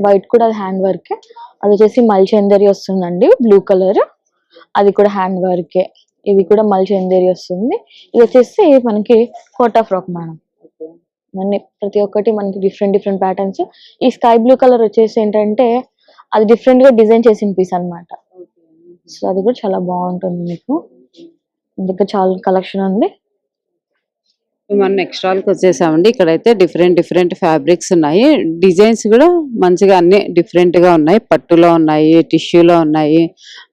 వైట్ కూడా అది హ్యాండ్ వర్కే. అది వచ్చేసి మల్చందేరి వస్తుందండి, బ్లూ కలర్. అది కూడా హ్యాండ్ వర్కే. ఇది కూడా మల్చందేరి వస్తుంది. ఇది వచ్చేసి మనకి కోటా ఫ్రాక్ మేడం. ఇవన్నీ ప్రతి ఒక్కటి మనకి డిఫరెంట్ ప్యాటర్న్స్. ఈ స్కై బ్లూ కలర్ వచ్చేసి ఏంటంటే అది డిఫరెంట్ గా డిజైన్ చేసిన పీస్ అన్నమాట. సో అది కూడా చాలా బాగుంటుంది మీకు. ఇంకా చాలా కలెక్షన్ ఉంది. మనం నెక్స్ట్ హాల్కి వచ్చేసామండి. ఇక్కడైతే డిఫరెంట్ ఫ్యాబ్రిక్స్ ఉన్నాయి. డిజైన్స్ కూడా మంచిగా అన్ని డిఫరెంట్ గా ఉన్నాయి. పట్టులో ఉన్నాయి, టిష్యూలో ఉన్నాయి,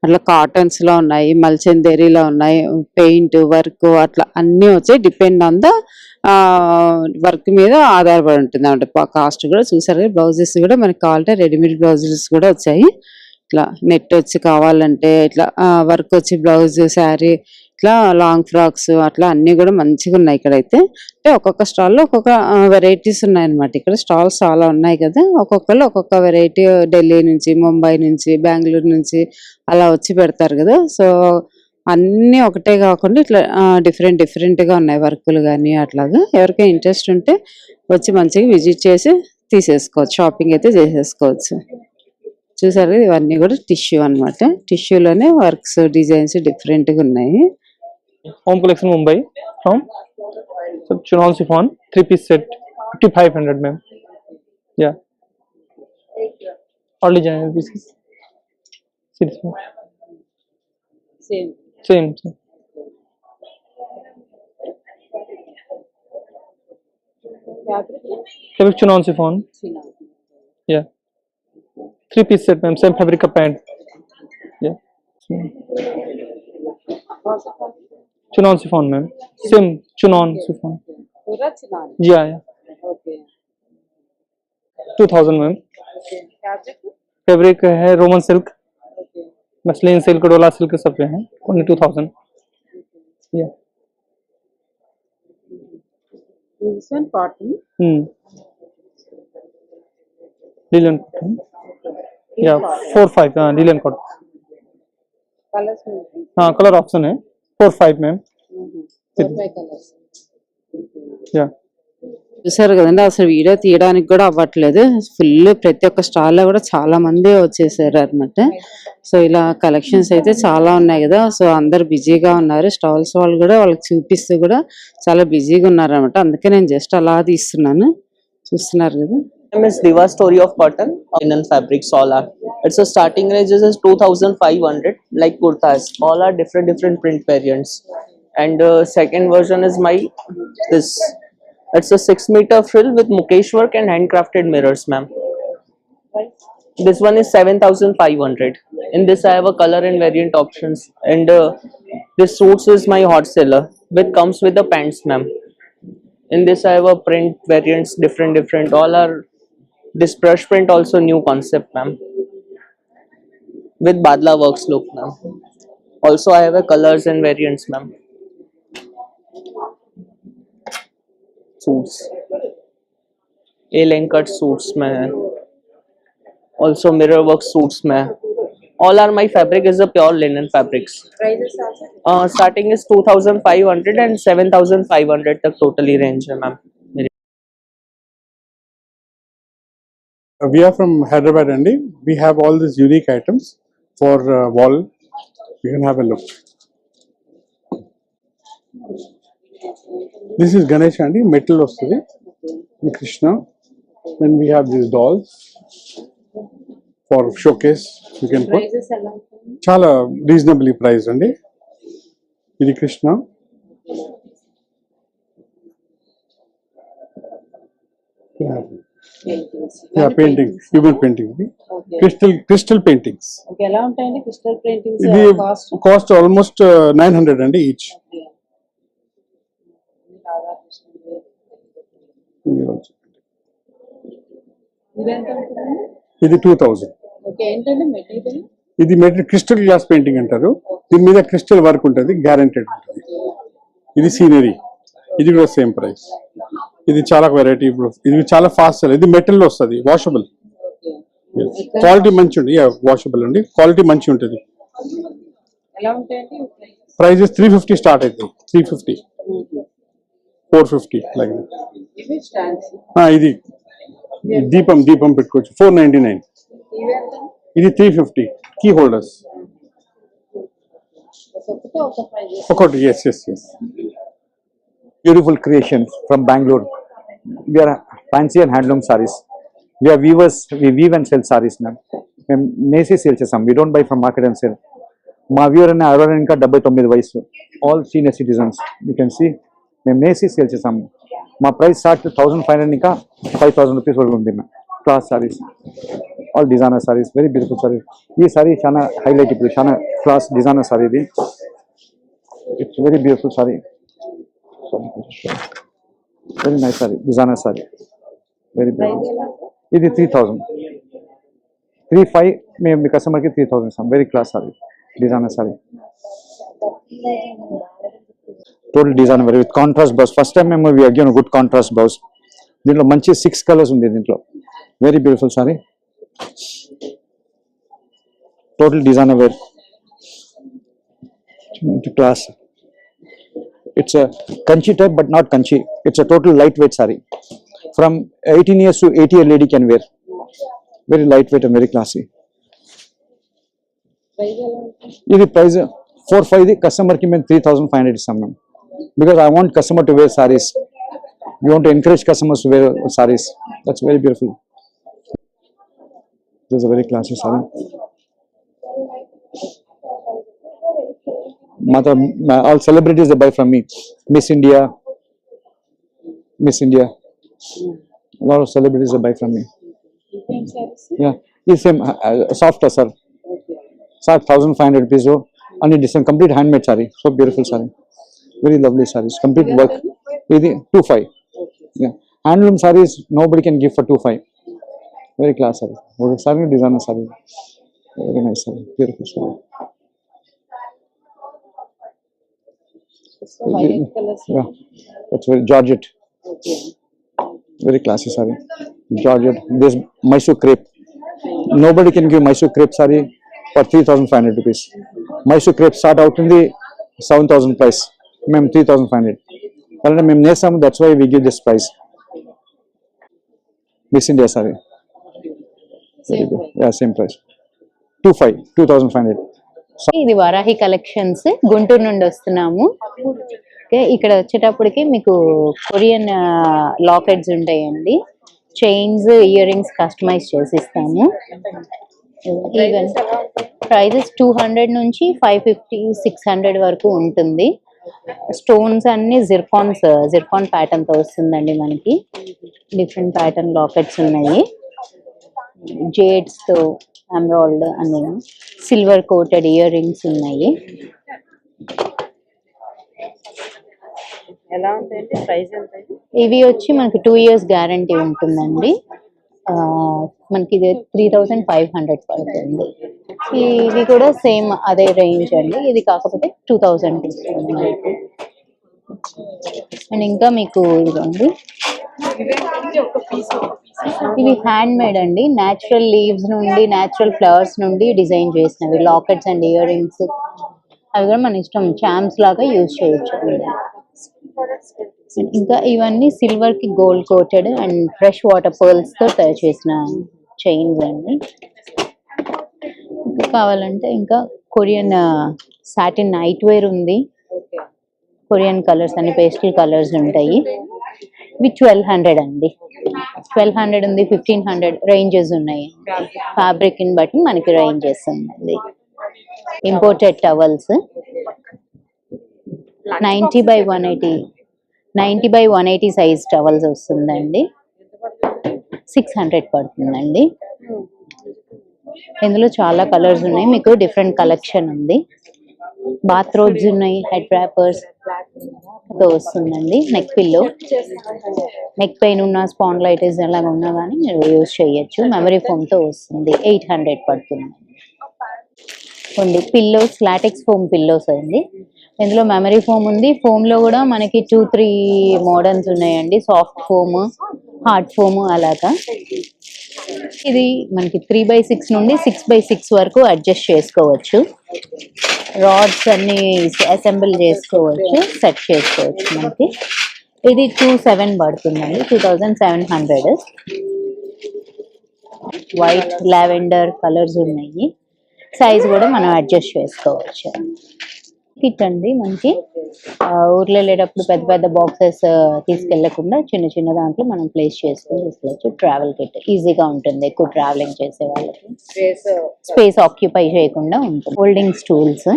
అట్లా కాటన్స్ లో ఉన్నాయి, మల్చందేరిలో ఉన్నాయి, పెయింట్ వర్క్ అట్లా అన్ని వచ్చాయి. డిపెండ్ ఆన్ ద వర్క్ మీద ఆధారపడి ఉంటుంది అన్నమాట. కాస్ట్ కూడా చూసారు. బ్లౌజెస్ కూడా మనకి కావాలంటే రెడీమేడ్ బ్లౌజెస్ కూడా వచ్చాయి. ఇట్లా నెట్ వచ్చి కావాలంటే ఇట్లా వర్క్ వచ్చి బ్లౌజ్, శారీ, ఇట్లా లాంగ్ ఫ్రాక్స్ అట్లా అన్ని కూడా మంచిగా ఉన్నాయి. ఇక్కడైతే అంటే ఒక్కొక్క స్టాల్లో ఒక్కొక్క వెరైటీస్ ఉన్నాయన్నమాట. ఇక్కడ స్టాల్స్ చాలా ఉన్నాయి కదా, ఒక్కొక్కరు ఒక్కొక్క వెరైటీ ఢిల్లీ నుంచి, ముంబై నుంచి, బెంగళూరు నుంచి అలా వచ్చి పెడతారు కదా. సో అన్నీ ఒకటే కాకుండా ఇట్లా డిఫరెంట్ గా ఉన్నాయి వర్కులు కానీ అట్లాగా. ఎవరికైనా ఇంట్రెస్ట్ ఉంటే వచ్చి మంచిగా విజిట్ చేసి తీసేసుకోవచ్చు, షాపింగ్ అయితే చేసేసుకోవచ్చు. చూసారు ఇవన్నీ కూడా టిష్యూ అన్నమాట. టిష్యూలోనే వర్క్స్, డిజైన్స్ డిఫరెంట్ గా ఉన్నాయి. Home collection Mumbai from chinon chiffon 3 piece set 5500 ma'am. Yeah, all designer pieces. See this one. Same. Fabric chinon chiffon. Yeah, 3 piece set ma'am. Same fabric pant. Yeah. Chinon chiffon, ma'am. Same chinon chiffon. पूरा चिनान. Yeah, yeah. Okay. 2000, ma'am. Okay. Fabric? Fabric है Roman silk, Okay. Muslin silk, डोला सिल्क सब पे हैं. Only 2000. Yeah. This one cotton. Linen cotton. Yeah, 4-5. Linen cotton. Colors में. हाँ, color option है 4-5, ma'am. 4-5 colors. Yeah. చూసారు కదండి, అసలు వీడియో తీయడానికి కూడా అవ్వట్లేదు. ఫుల్ ప్రతి ఒక్క స్టాల్ లో కూడా చాలా మంది వచ్చేసారు అనమాట. సో ఇలా కలెక్షన్స్ అయితే చాలా ఉన్నాయి కదా. సో అందరు బిజీగా ఉన్నారు. స్టాల్స్ వాళ్ళు కూడా వాళ్ళకి చూపిస్తూ కూడా చాలా బిజీగా ఉన్నారు అనమాట. అందుకే నేను జస్ట్ అలా తీస్తున్నాను. చూస్తున్నారు కదా. Is Diva Story of Cotton, linen fabrics all are. It's a starting range is 2500 like kurtas. All are different print variants. And second version is this. It's a 6-meter frill with Mukesh work and handcrafted mirrors, ma'am. This one is 7500. In this I have a color and variant options. And this suits is my hot seller, which comes with the pants, ma'am. In this I have a print variants, different. All are this brush print also new concept, ma'am. With Badla works look, ma'am. Also I have a colors and variants, ma'am. Suits. A-line cut suits, man. Also mirror work suits, man. All are my fabric is a pure linen fabrics. Prices also? Starting is 2500 and 7500 tak totally range hai, ma'am. We are from Hyderabad, Andy. We have all these unique items for wall. You can have a look. This is Ganesh, Andy. Metal ostadi. Krishna. Then we have these dolls for showcase. You can put. Prices ఎలా ఉంటుంది? Chala reasonably priced, Andy. ఇది Krishna. Yeah, painting. Human painting. Crystal paintings. Okay, ఎలా ఉంటాయండి క్రిస్టల్ పెయింటింగ్స్ ఇది కాస్ట్? కాస్ట్ ఆల్మోస్ట్ 900 అండి ఈచ్. ఇది 2000. ఓకే, ఏంటంటే మెటీరియల్? ఇది మెటీరియల్ క్రిస్టల్ గ్లాస్ పెయింటింగ్ అంటారు. దీని మీద క్రిస్టల్ వర్క్ ఉంటుంది, గ్యారెంటెడ్ ఉంటుంది. ఇది సీనరీ, ఇది కూడా సేమ్ ప్రైస్. ఇది చాలా వెరైటీ. ఇప్పుడు ఇది చాలా ఫాస్ట్ సెల్. ఇది మెటల్ వస్తుంది, వాషబుల్. క్వాలిటీ మంచి ఉంది. వాషబుల్ అండి, క్వాలిటీ మంచి ఉంటుంది. ఎలా ఉంటాయండి ప్రైజెస్ 350 స్టార్ట్ అవుతాయి. 350, 450 లైక్. ఇవి స్టాండ్స్. ఇది దీపం పెట్టుకోవచ్చు. 499. ఇవి ఎంత? ఇది 350. కీ హోల్డర్స్ ఒక్కొక్కటి ఒక ప్రైస్. ఒకటి. Yes. Beautiful creations from Bangalore. We are fancy and handloom sarees. We are weavers. We weave and sell sarees, ma'am. మేము నేసి సేల్ చేస్తాం. We don't buy from market and sell. మా వ్యూవర్ అనే 69 ఇంకా 79 వయసు. All senior citizens. You can see మేము నేసి సేల్ చేస్తాం. మా ప్రైస్ స్టార్ట్ 1500 ఇంకా 5000 రూపీస్ వరకు ఉంది ma'am. Class saris, all designer saris, very beautiful sari. ఈ సారీ చాలా హైలైట్. ఇప్పుడు చాలా క్లాస్ డిజైనర్ సారీ ఇది. It's very beautiful sari. Very nice sari, designer sari, very beautiful. ఇది 3000. 35 మేము మీ కస్టమర్కి 3000 ఇస్తాం. Very class sari, designer sari. Total design very with contrast blouse. First time మేము we again good contrast blouse. దీంట్లో మంచి 6 కలర్స్ ఉంది దీంట్లో. Very beautiful sorry, total designer wear class. It's a kanchi type but not kanchi. It's a total lightweight saree. From 18 years to 80-year lady can wear. Very lightweight and very classy. This price 4-5. The customer ki main 3500 is some. Because I want customer to wear sarees. We want to encourage customers to wear sarees. That's very beautiful. This is a very classy saree. All celebrities they buy from me. Miss India. A lot of celebrities they buy from me. Yeah, this same soft sir. Soft 1500 rupees. And it is a complete handmade saree. So beautiful saree. Very lovely sarees, complete work. With 2.5. Yeah, handloom sarees nobody can give for 2.5. Very class saree. Saree designer saree. Very nice saree, beautiful saree. Yeah, that's very Georgette. Very classy saree. Georgette. This Mysore crepe. Nobody can give Mysore crepe saree for 3,500 rupees. Mysore crepe start out in the 7,000 price. Ma'am, 3,500. But ma'am, that's why we give this price. Miss India saree. Very good. Yeah, same price. 2,500. ఇది వారాహి కలెక్షన్స్ గుంటూరు నుండి వస్తున్నాము. ఓకే, ఇక్కడ వచ్చేటప్పటికి మీకు కొరియన్ లాకెట్స్ ఉంటాయండి, చైన్స్, ఇయర్ రింగ్స్ కస్టమైజ్ చేసిస్తాము. ఈవెన్ ప్రైజెస్ 200 నుంచి 550, 600 వరకు ఉంటుంది. స్టోన్స్ అన్ని జిర్కాన్ ప్యాటర్న్ తో వస్తుందండి. మనకి డిఫరెంట్ ప్యాటర్న్ లాకెట్స్ ఉన్నాయి, జేడ్స్ తో, ఎమరాల్డ్ అన్ని, సిల్వర్ కోటెడ్ ఇయర్ రింగ్స్ ఉన్నాయి. ఎలా ఉంటాయండి, ప్రైస్ ఎంత? ఇవి వచ్చి మనకి 2 years గ్యారంటీ ఉంటుందండి. మనకి ఇది 3,500 పడుతుంది. ఇది కూడా సేమ్ అదే రేంజ్ అండి, ఇది కాకపోతే 2,000 ఇస్తుంది మనకి. అండ్ ఇంకా మీకు ఇదిగోండి, ఇవి హ్యాండ్ మేడ్ అండి, న్యాచురల్ లీవ్స్ నుండి, న్యాచురల్ ఫ్లవర్స్ నుండి డిజైన్ చేసినవి లాకెట్స్ అండ్ ఇయర్ రింగ్స్. అవి కూడా మన ఇష్టం, చామ్స్ లాగా యూజ్ చేయొచ్చు. ఇంకా ఇవన్నీ సిల్వర్ కి gold coated and fresh water pearls తో తయారు చేసిన చైన్స్ అండి. ఇంకా కావాలంటే ఇంకా కొరియన్ సాటిన్ నైట్ వేర్ ఉంది. కొరియన్ కలర్స్ అన్ని పేస్టల్ కలర్స్ ఉంటాయి. ఇవి 1,200 అండి. 1,200 ఉంది, 1,500 రేంజెస్ ఉన్నాయి. ఫ్యాబ్రిక్ ని బట్టి మనకి రేంజెస్ ఉంది. Imported towels 90 by 180 size towels వస్తుందండి. 600 పడుతుందండి. ఇందులో చాలా కలర్స్ ఉన్నాయి, మీకు డిఫరెంట్ కలెక్షన్ ఉంది. బాత్ రోబ్స్ ఉన్నాయి, హెడ్ ర్యాపర్స్ తో వస్తుందండి. నెక్ పిల్లో, నెక్ పెయిన్ ఉన్న, స్పాండిలైటిస్ అలాగ ఉన్నా కానీ మీరు యూజ్ చేయొచ్చు. మెమరీ ఫోమ్ తో వస్తుంది, 800 పడుతుంది. పిల్లోస్, లాటెక్స్ ఫోమ్ పిల్లోస్ అండి. ఇందులో మెమరీ ఫోమ్ ఉంది, ఫోమ్ లో కూడా మనకి 2-3 మోడల్స్ ఉన్నాయండి. సాఫ్ట్ ఫోమ్, హార్డ్ ఫోమ్ అలాగా. ఇది మనకి 3x6 నుండి 6x6 వరకు అడ్జస్ట్ చేసుకోవచ్చు. రాడ్స్ అన్ని అసెంబుల్ చేసుకోవచ్చు, సెట్ చేసుకోవచ్చు. మనకి ఇది 2,700 పడుతుందండి, 2,700. వైట్, లావెండర్ కలర్స్ ఉన్నాయి. సైజ్ కూడా మనం అడ్జస్ట్ చేసుకోవచ్చు. కిట్ అండి, మనకి ఊర్లో వెళ్ళేటప్పుడు పెద్ద పెద్ద బాక్సెస్ తీసుకెళ్లకుండా చిన్న చిన్న దాంట్లో మనం ప్లేస్ చేసుకుని తీసుకోవచ్చు. ట్రావెల్ కిట్ ఈజీగా ఉంటుంది, ఎక్కువ ట్రావెలింగ్ చేసే వాళ్ళకి స్పేస్ ఆక్యుపై చేయకుండా ఉంటుంది. హోల్డింగ్ స్టూల్స్,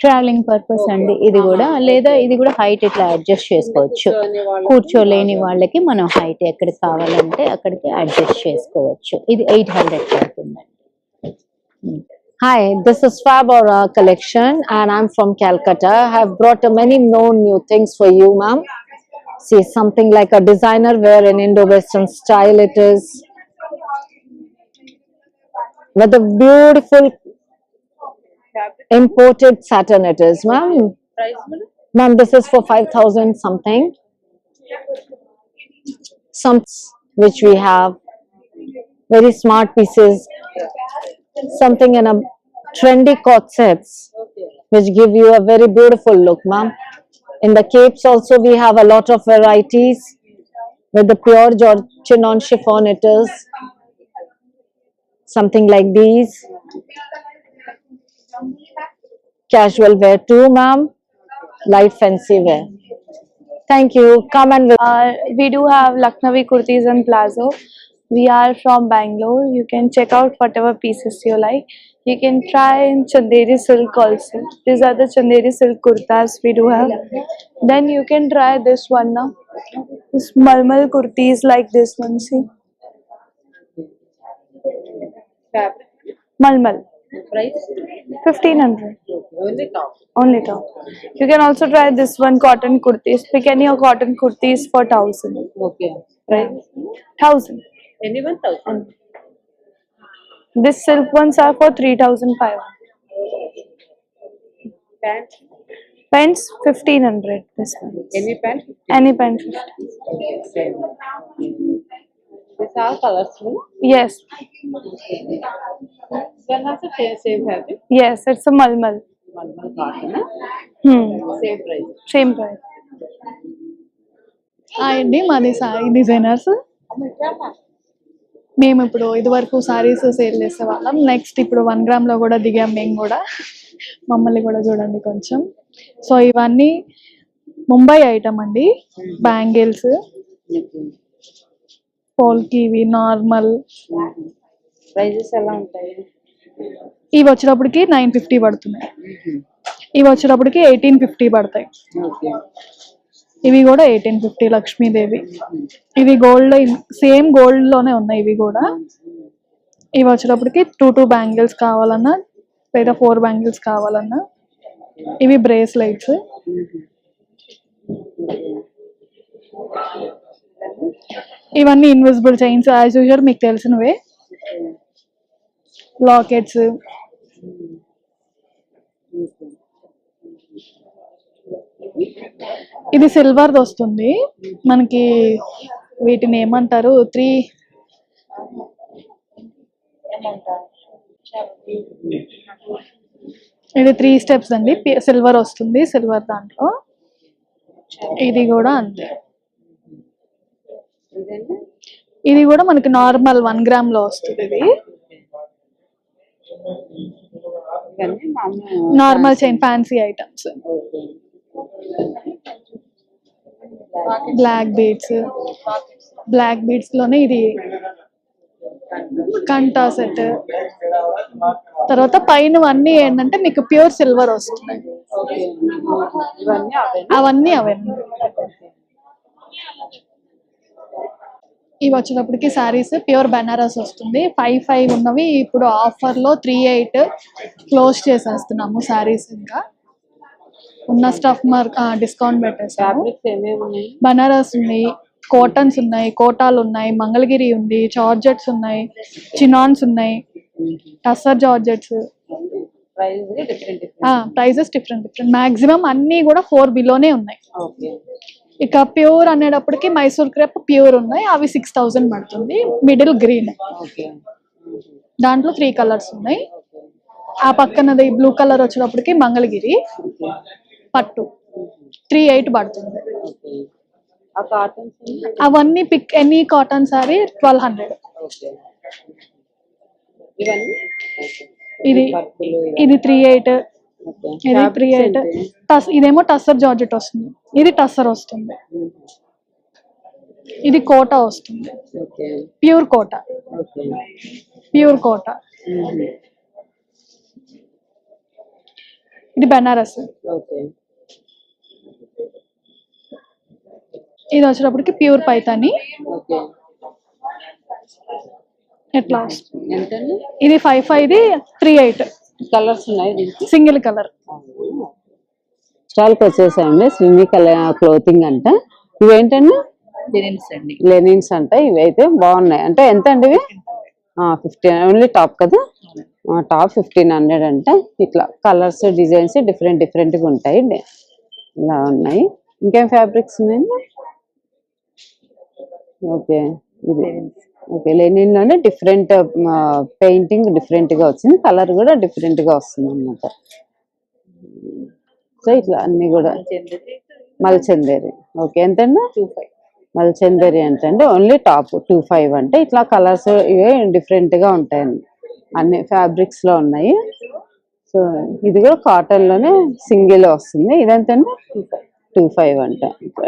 ట్రావెలింగ్ పర్పస్ అండి. ఇది కూడా, లేదా ఇది కూడా హైట్ ఇట్లా అడ్జస్ట్ చేసుకోవచ్చు. కూర్చోలేని వాళ్ళకి మనం హైట్ ఎక్కడికి కావాలంటే అక్కడికి అడ్జస్ట్ చేసుకోవచ్చు. ఇది 800 పడుతుందండి. Hi, this is Fabora collection and I'm from Calcutta. I have brought many known new things for you, ma'am. See, something like a designer wear in Indo-Western style it is. With a beautiful imported satin it is, ma'am. Ma'am, this is for 5,000 something. Some which we have very smart pieces. Something in a trendy corsets which give you a very beautiful look, ma'am. In the capes also we have a lot of varieties with the pure chinon chiffon it is. Something like these. Casual wear too, ma'am. Light fancy wear. Thank you. Come and We do have Lucknowi kurtis and plazo. We are from Bangalore. You can check out whatever pieces you like. You can try in Chanderi silk also. These are the Chanderi silk kurtas we do have. Then you can try this one now. This Malmal kurtis like this one, see. Malmal. 1500. Only top. You can also try this one cotton kurtis. Pick any of cotton kurtis for 1000. Okay Right? 1000. Any 1000. This silk ones are for 3500. Pant Pants 1500. This one. Any pant Any pant 50. This are colourful Yes. Then also same fabric Yes. It's a malmal. Malmal cotton same price. Same price. అండి మాది సాయి డిజైనర్స్. మేము ఇప్పుడు ఇదివరకు సారీస్ సేల్ చేసేవాళ్ళం. నెక్స్ట్ ఇప్పుడు 1 గ్రామ్ లో కూడా దిగాం మేము కూడా. మమ్మల్ని కూడా చూడండి కొంచెం. సో ఇవన్నీ ముంబై ఐటమ్ అండి. బ్యాంగిల్స్, పోల్కి, ఇవి నార్మల్. ప్రైజెస్ ఎలా ఉంటాయి? ఇవి వచ్చేటప్పటికి 950 పడుతున్నాయి. ఇవి వచ్చేటప్పటికి 1850 పడతాయి. ఓకే ఇవి కూడా 1850 లక్ష్మీదేవి. ఇవి గోల్డ్, సేమ్ గోల్డ్ లోనే ఉన్నాయి ఇవి కూడా. ఇవి వచ్చేటప్పటికి 2 బ్యాంగిల్స్ కావాలన్నా లేదా 4 బ్యాంగిల్స్ కావాలన్నా. ఇవి బ్రేస్లెట్స్. ఇవన్నీ ఇన్విజిబుల్ చైన్స్ యాజ్ యూజువల్ మీకు తెలిసినవే. లాకెట్స్. ఇది సిల్వర్ వస్తుంది మనకి. వీటిని ఏమంటారు? ఇది 3 స్టెప్స్ అండి. సిల్వర్ వస్తుంది, సిల్వర్ దాంట్లో. ఇది కూడా అంతే. ఇది కూడా మనకి నార్మల్ 1 గ్రామ్ లో వస్తుంది. ఇది normal chain fancy items. Black beads లోనే ఇది కంటా సెట్. తర్వాత పైన అన్ని ఏంటంటే మీకు ప్యూర్ సిల్వర్ వస్తున్నాయి. అవన్నీ అవన్నీ. ఇవి వచ్చేటప్పటికి సారీస్ ప్యూర్ బెనారస్ వస్తుంది. 5 ఉన్నవి ఇప్పుడు ఆఫర్ లో 38 క్లోజ్ చేసేస్తున్నాము సారీస్. ఇంకా ఉన్న స్టఫ్ డిస్కౌంట్ పెట్టేసాము. బనారస్ ఉన్నాయి, కాటన్స్ ఉన్నాయి, కోటాలు ఉన్నాయి, మంగళగిరి ఉంది, జార్జెట్స్ ఉన్నాయి, చినాన్స్ ఉన్నాయి, tussar georgettes. Prices different. Maximum అన్ని కూడా 4 బిలోనే ఉన్నాయి. ఇక ప్యూర్ అనేటప్పటికి మైసూర్ క్రేప్ ప్యూర్ ఉన్నాయి. అవి 6000 పడుతుంది. మిడిల్ గ్రీన్, దాంట్లో 3 కలర్స్ ఉన్నాయి. ఆ పక్కనది బ్లూ కలర్ వచ్చేటప్పటికి మంగళగిరి పట్టు 38 పడుతుంది. అవన్నీ పిక్ ఎనీ కాటన్ సారీ 1200. ఇది 38. ఇది 38. ఇదేమో టస్సర్ జార్జెట్ వస్తుంది. ఇది టస్సర్ వస్తుంది. ఇది కోటా వస్తుంది. ప్యూర్ కోటా. ఇది బెనారస్. ఇది వచ్చేటప్పటికి ప్యూర్ పైతాని. ఎట్లా వస్తుంది? ఇది 55. ఇది 38. కలర్స్ ఉన్నాయి. Single colour. స్టాల్కి వచ్చేసాయండి. స్విమ్మి క్లోతింగ్ అంట. ఇవేంటండి? లెనిన్స్ అంట. ఇవైతే బాగున్నాయి. అంటే ఎంత అండి ఇవి? 15 ఓన్లీ టాప్ కదా. టాప్ 1500 అంట. ఇట్లా కలర్స్ డిజైన్స్ డిఫరెంట్ గా ఉంటాయి. ఇలా ఉన్నాయి. ఇంకేం ఫ్యాబ్రిక్స్ ఉన్నాయండి? ఓకే ఇది ఓకే లెనిన్ లోనే డిఫరెంట్ పెయింటింగ్ డిఫరెంట్ గా వచ్చింది. కలర్ కూడా డిఫరెంట్ గా వస్తుంది అన్నమాట. సో ఇట్లా అన్ని కూడా మల్చందేరి. ఓకే ఎంతండి? 25. మల్చందేరి అంటే ఓన్లీ టాప్ 25 అంటే. ఇట్లా కలర్స్ ఇవే డిఫరెంట్ గా ఉంటాయండి. అన్ని ఫ్యాబ్రిక్స్ లో ఉన్నాయి. సో ఇది కూడా కాటన్ లోనే సింగిల్ వస్తుంది. ఇదంతండి 25 అంట.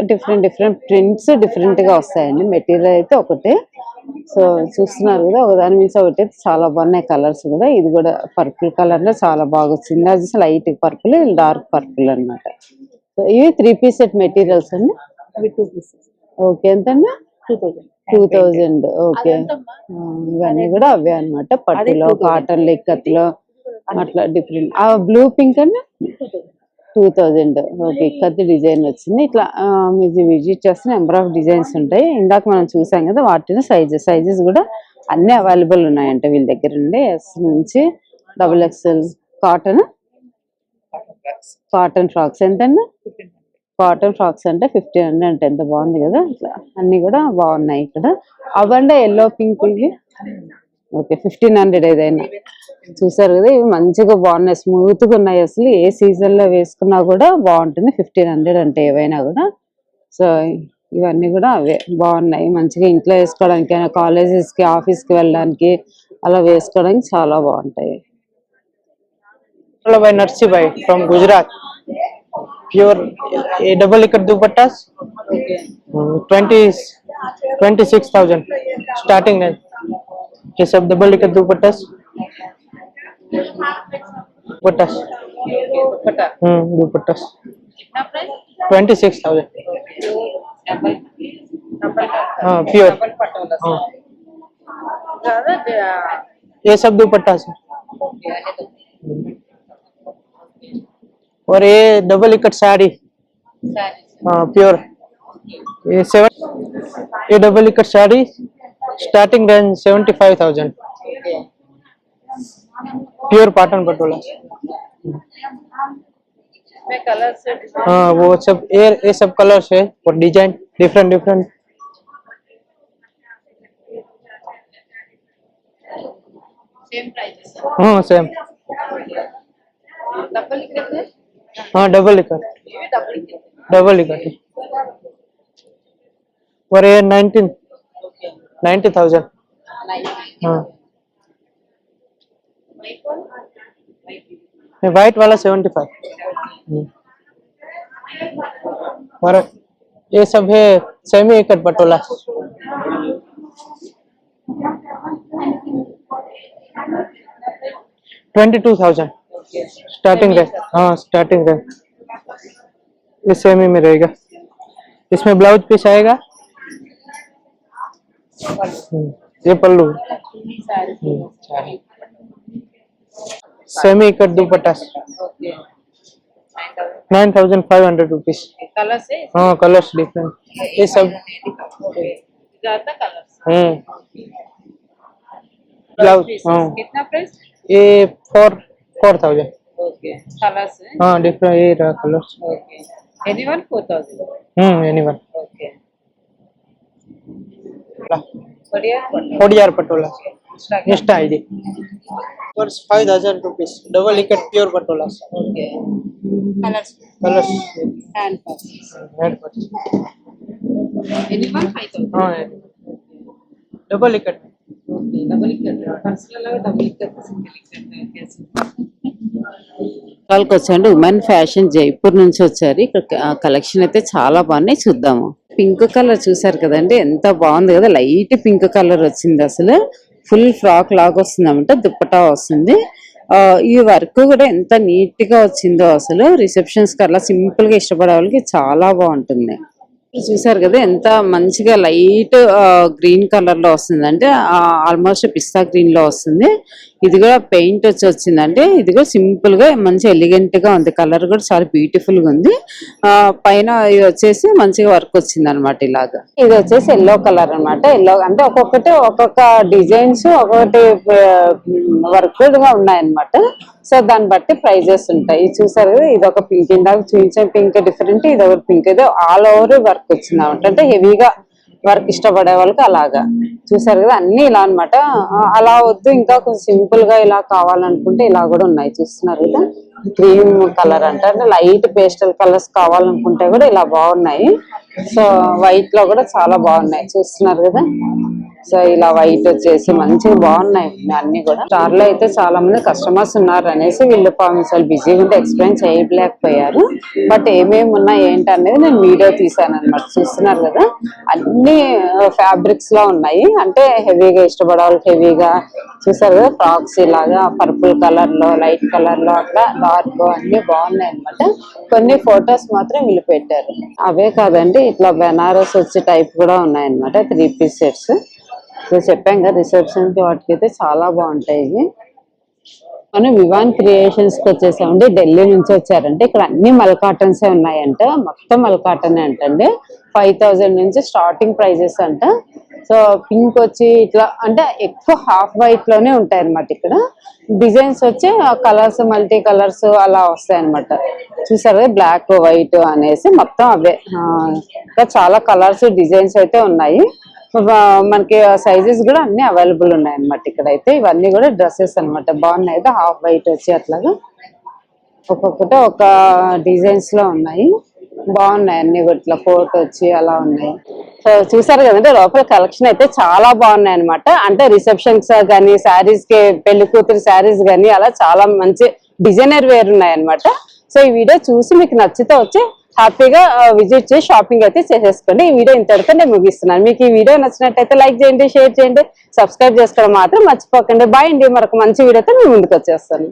డిఫరెంట్ ప్రింట్స్ డిఫరెంట్ గా వస్తాయండి. మెటీరియల్ అయితే ఒకటే. సో చూస్తున్నారు కదా, ఒకదాని మీద ఒకటి చాలా బాగున్నాయి కలర్స్ కూడా. ఇది కూడా పర్పుల్ కలర్ లో చాలా బాగా వచ్చింది. అది లైట్ పర్పుల్, డార్క్ పర్పుల్ అన్నమాట. సో ఇవి 3 పీస్ సెట్ మెటీరియల్స్ అండి. అవి 2 పీసెస్. ఓకే ఎంతండి? 2000. ఓకే ఇవన్నీ కూడా అవే అన్నమాట. పట్టులో, కాటన్, ఇక్కత్లో అట్లా డిఫరెంట్. ఆ బ్లూ పింక్ అండి 2000. ఓకే, కత్తి డిజైన్ వచ్చింది. ఇట్లా మీరు విజిట్ చేస్తే నెంబర్ ఆఫ్ డిజైన్స్ ఉంటాయి. ఇందాక మనం చూసాం కదా, వాటిలో సైజెస్ కూడా అన్ని అవైలబుల్ ఉన్నాయంట వీళ్ళ దగ్గర ఉండే. ఎస్ నుంచి XXL కాటన్ ఫ్రాక్స్ ఎంతండి? కాటన్ ఫ్రాక్స్ అంటే 1500 అంటే ఎంత బాగుంది కదా. ఇట్లా అన్ని కూడా బాగున్నాయి ఇక్కడ. అవంటే ఎల్లో పింక్ ఇవి ఓకే 1500 ఏదైనా. చూసారు కదా, ఇవి మంచిగా బాగున్నాయి, స్మూత్ గా ఉన్నాయి. అసలు ఏ సీజన్ లో వేసుకున్నా కూడా బాగుంటుంది 1500 అంటే ఏవైనా కూడా. సో ఇవన్నీ కూడా అవే బాగున్నాయి, మంచిగా ఇంట్లో వేసుకోవడానికి, కాలేజెస్ కి ఆఫీస్ కి వెళ్ళడానికి అలా వేసుకోవడానికి చాలా బాగుంటాయి. by Narsi Bhai from Gujarat. Pure double ikat dupattas. 26,000 starting range. ये सब डबल इकत दुपट्टास. दुपट्टास. दुपट्टास. 26,000. हाँ प्योर. ये सब दुपट्टास. और ये डबल इकट साड़ी. हाँ प्योर. ये 7. ये double ikat sari starting range 75,000. Pure Patan Patola. हाँ वो सब ये सब कलर्स है और डिजाइन डिफरेंट. हाँ सेम. हाँ डबल इकट. और ये 90,000. हाँ व्हाइट वाला 75. और ये सब है semi ikat patola. 22,000 starting range. हाँ स्टार्टिंग रेंज. ये सेमी में रहेगा. इसमें ब्लाउज पीस आएगा. ये पल्लू. Semi ikat dupatta 9,500 rupees. हाँ कलर्स डिफरेंट. ये सब ब्लाउज. हाँ ये 4,000. हाँ डिफरेंट. ये रहा कलर्स. Anyone 4,000. एनीवन. बढ़िया. 40,000 Patola. Next ID. 5,000 rupees. Double ikat pure Patola. Colours. Hand pass. Anyone 5,000. हाँ डबल इकट. వాళ్ళకి వచ్చాండి ఉమెన్ ఫ్యాషన్ జైపూర్ నుంచి వచ్చారు. ఇక్కడ కలెక్షన్ అయితే చాలా బాగున్నాయి, చూద్దాము. పింక్ కలర్ చూసారు కదండి, ఎంత బాగుంది కదా, లైట్ పింక్ కలర్ వచ్చింది. అసలు ఫుల్ ఫ్రాక్ లాగా వస్తుంది అన్నమాట, దుప్పటా వస్తుంది. ఈ వర్క్ కూడా ఎంత నీట్ గా వచ్చిందో, అసలు రిసెప్షన్స్ కి అలా సింపుల్ గా ఇష్టపడే వాళ్ళకి చాలా బాగుంటుంది. చూసారు కదా ఎంత మంచిగా లైట్ గ్రీన్ కలర్ లో వస్తుంది, అంటే ఆల్మోస్ట్ పిస్తా గ్రీన్ లో వస్తుంది. ఇది కూడా పెయింట్ వచ్చిందంటే ఇది కూడా సింపుల్ గా మంచి ఎలిగెంట్ గా ఉంది. కలర్ కూడా చాలా బ్యూటిఫుల్ గా ఉంది. పైన ఇది వచ్చేసి మంచిగా వర్క్ వచ్చింది అనమాట. ఇలాగా ఇది వచ్చేసి ఎల్లో కలర్ అనమాట. ఎల్లో అంటే ఒక్కొక్క డిజైన్స్ ఒక్కొక్కటి వర్క్ గా ఉన్నాయన్నమాట. సో దాన్ని బట్టి ప్రైజెస్ ఉంటాయి. ఇది చూసారు కదా, ఇది ఒక పింక్, ఇందాక చూపించిన పింక్ డిఫరెంట్, ఇది ఒక పింక్. ఇది ఆల్ ఓవర్ వర్క్ వచ్చింది అనమాట, అంటే హెవీగా వర్క్ ఇష్టపడే వాళ్ళకి అలాగా. చూసారు కదా అన్ని ఇలా అన్నమాట. అలా వద్దు ఇంకా కొంచెం సింపుల్ గా ఇలా కావాలనుకుంటే ఇలా కూడా ఉన్నాయి. చూస్తున్నారు కదా, క్రీమ్ కలర్ అంటే లైట్ పేస్టల్ కలర్స్ కావాలనుకుంటే కూడా ఇలా బాగున్నాయి. సో వైట్ లో కూడా చాలా బాగున్నాయి, చూస్తున్నారు కదా. సో ఇలా వైట్ వచ్చేసి మంచిగా బాగున్నాయి అన్ని కూడా. స్టార్ లో అయితే చాలా మంది కస్టమర్స్ ఉన్నారు అనేసి వీళ్ళు పాపం బిజీగా ఉంటే ఎక్స్ప్లెయిన్ చేయలేకపోయారు. బట్ ఏమేమి ఉన్నాయి ఏంటి అనేది నేను వీడియో తీసాను అనమాట. చూస్తున్నారు కదా అన్ని ఫ్యాబ్రిక్స్ లో ఉన్నాయి, అంటే హెవీగా ఇష్టపడే వాళ్ళకి హెవీగా. చూసారు కదా ఫ్రాక్స్ ఇలాగా పర్పుల్ కలర్ లో, లైట్ కలర్ లో, అట్లా డార్క్ అన్ని బాగున్నాయి అనమాట. కొన్ని ఫొటోస్ మాత్రం వీళ్ళు పెట్టారు. అవే కాదండి, ఇట్లా బెనారస్ వచ్చే టైప్ కూడా ఉన్నాయన్నమాట, 3 పీస్ సెట్స్. సో చెప్పాం కదా రిసెప్షన్ కి వాటికి అయితే చాలా బాగుంటాయి ఇవి. మనం వివాన్ క్రియేషన్స్ కి వచ్చేసామండి. ఢిల్లీ నుంచి వచ్చారంటే ఇక్కడ అన్ని మల్ కాటన్స్ ఉన్నాయంట, మొత్తం మల్ కాటన్ అంటండి. 5000 నుంచి స్టార్టింగ్ ప్రైజెస్ అంట. సో పింక్ వచ్చి ఇట్లా అంటే ఎక్కువ హాఫ్ వైట్ లోనే ఉంటాయి అనమాట. ఇక్కడ డిజైన్స్ వచ్చి కలర్స్ మల్టీ కలర్స్ అలా వస్తాయి అనమాట. చూసారు బ్లాక్ వైట్ అనేసి మొత్తం అవే. ఇంకా చాలా కలర్స్ డిజైన్స్ అయితే ఉన్నాయి. మనకి సైజెస్ కూడా అన్ని అవైలబుల్ ఉన్నాయి అనమాట. ఇక్కడైతే ఇవన్నీ కూడా డ్రెస్సెస్ అనమాట. బాగున్నాయి, హాఫ్ వైట్ వచ్చి అట్లాగా ఒక్కొక్కటి ఒక డిజైన్స్ లో ఉన్నాయి. బాగున్నాయి అన్ని కూడా ఇట్లా కోట్ వచ్చి అలా ఉన్నాయి. సో చూసారు కదంటే లోపల కలెక్షన్ అయితే చాలా బాగున్నాయి అనమాట. అంటే రిసెప్షన్స్ కానీ శారీస్ కి పెళ్లి కూతురు శారీస్ కానీ అలా చాలా మంచి డిజైనర్ వేర్ ఉన్నాయి అనమాట. సో ఈ వీడియో చూసి మీకు నచ్చితే వచ్చి హ్యాపీగా విజిట్ చేసి షాపింగ్ అయితే చేసేసుకోండి. ఈ వీడియో ఇంతటితో నేను ముగిస్తున్నాను. మీకు ఈ వీడియో నచ్చినట్టయితే లైక్ చేయండి, షేర్ చేయండి, సబ్స్క్రైబ్ చేసుకోవడం మాత్రం మర్చిపోకండి. బాయ్ అండి. మరొక మంచి వీడియోతో నేను ముందుకు వచ్చేస్తాను.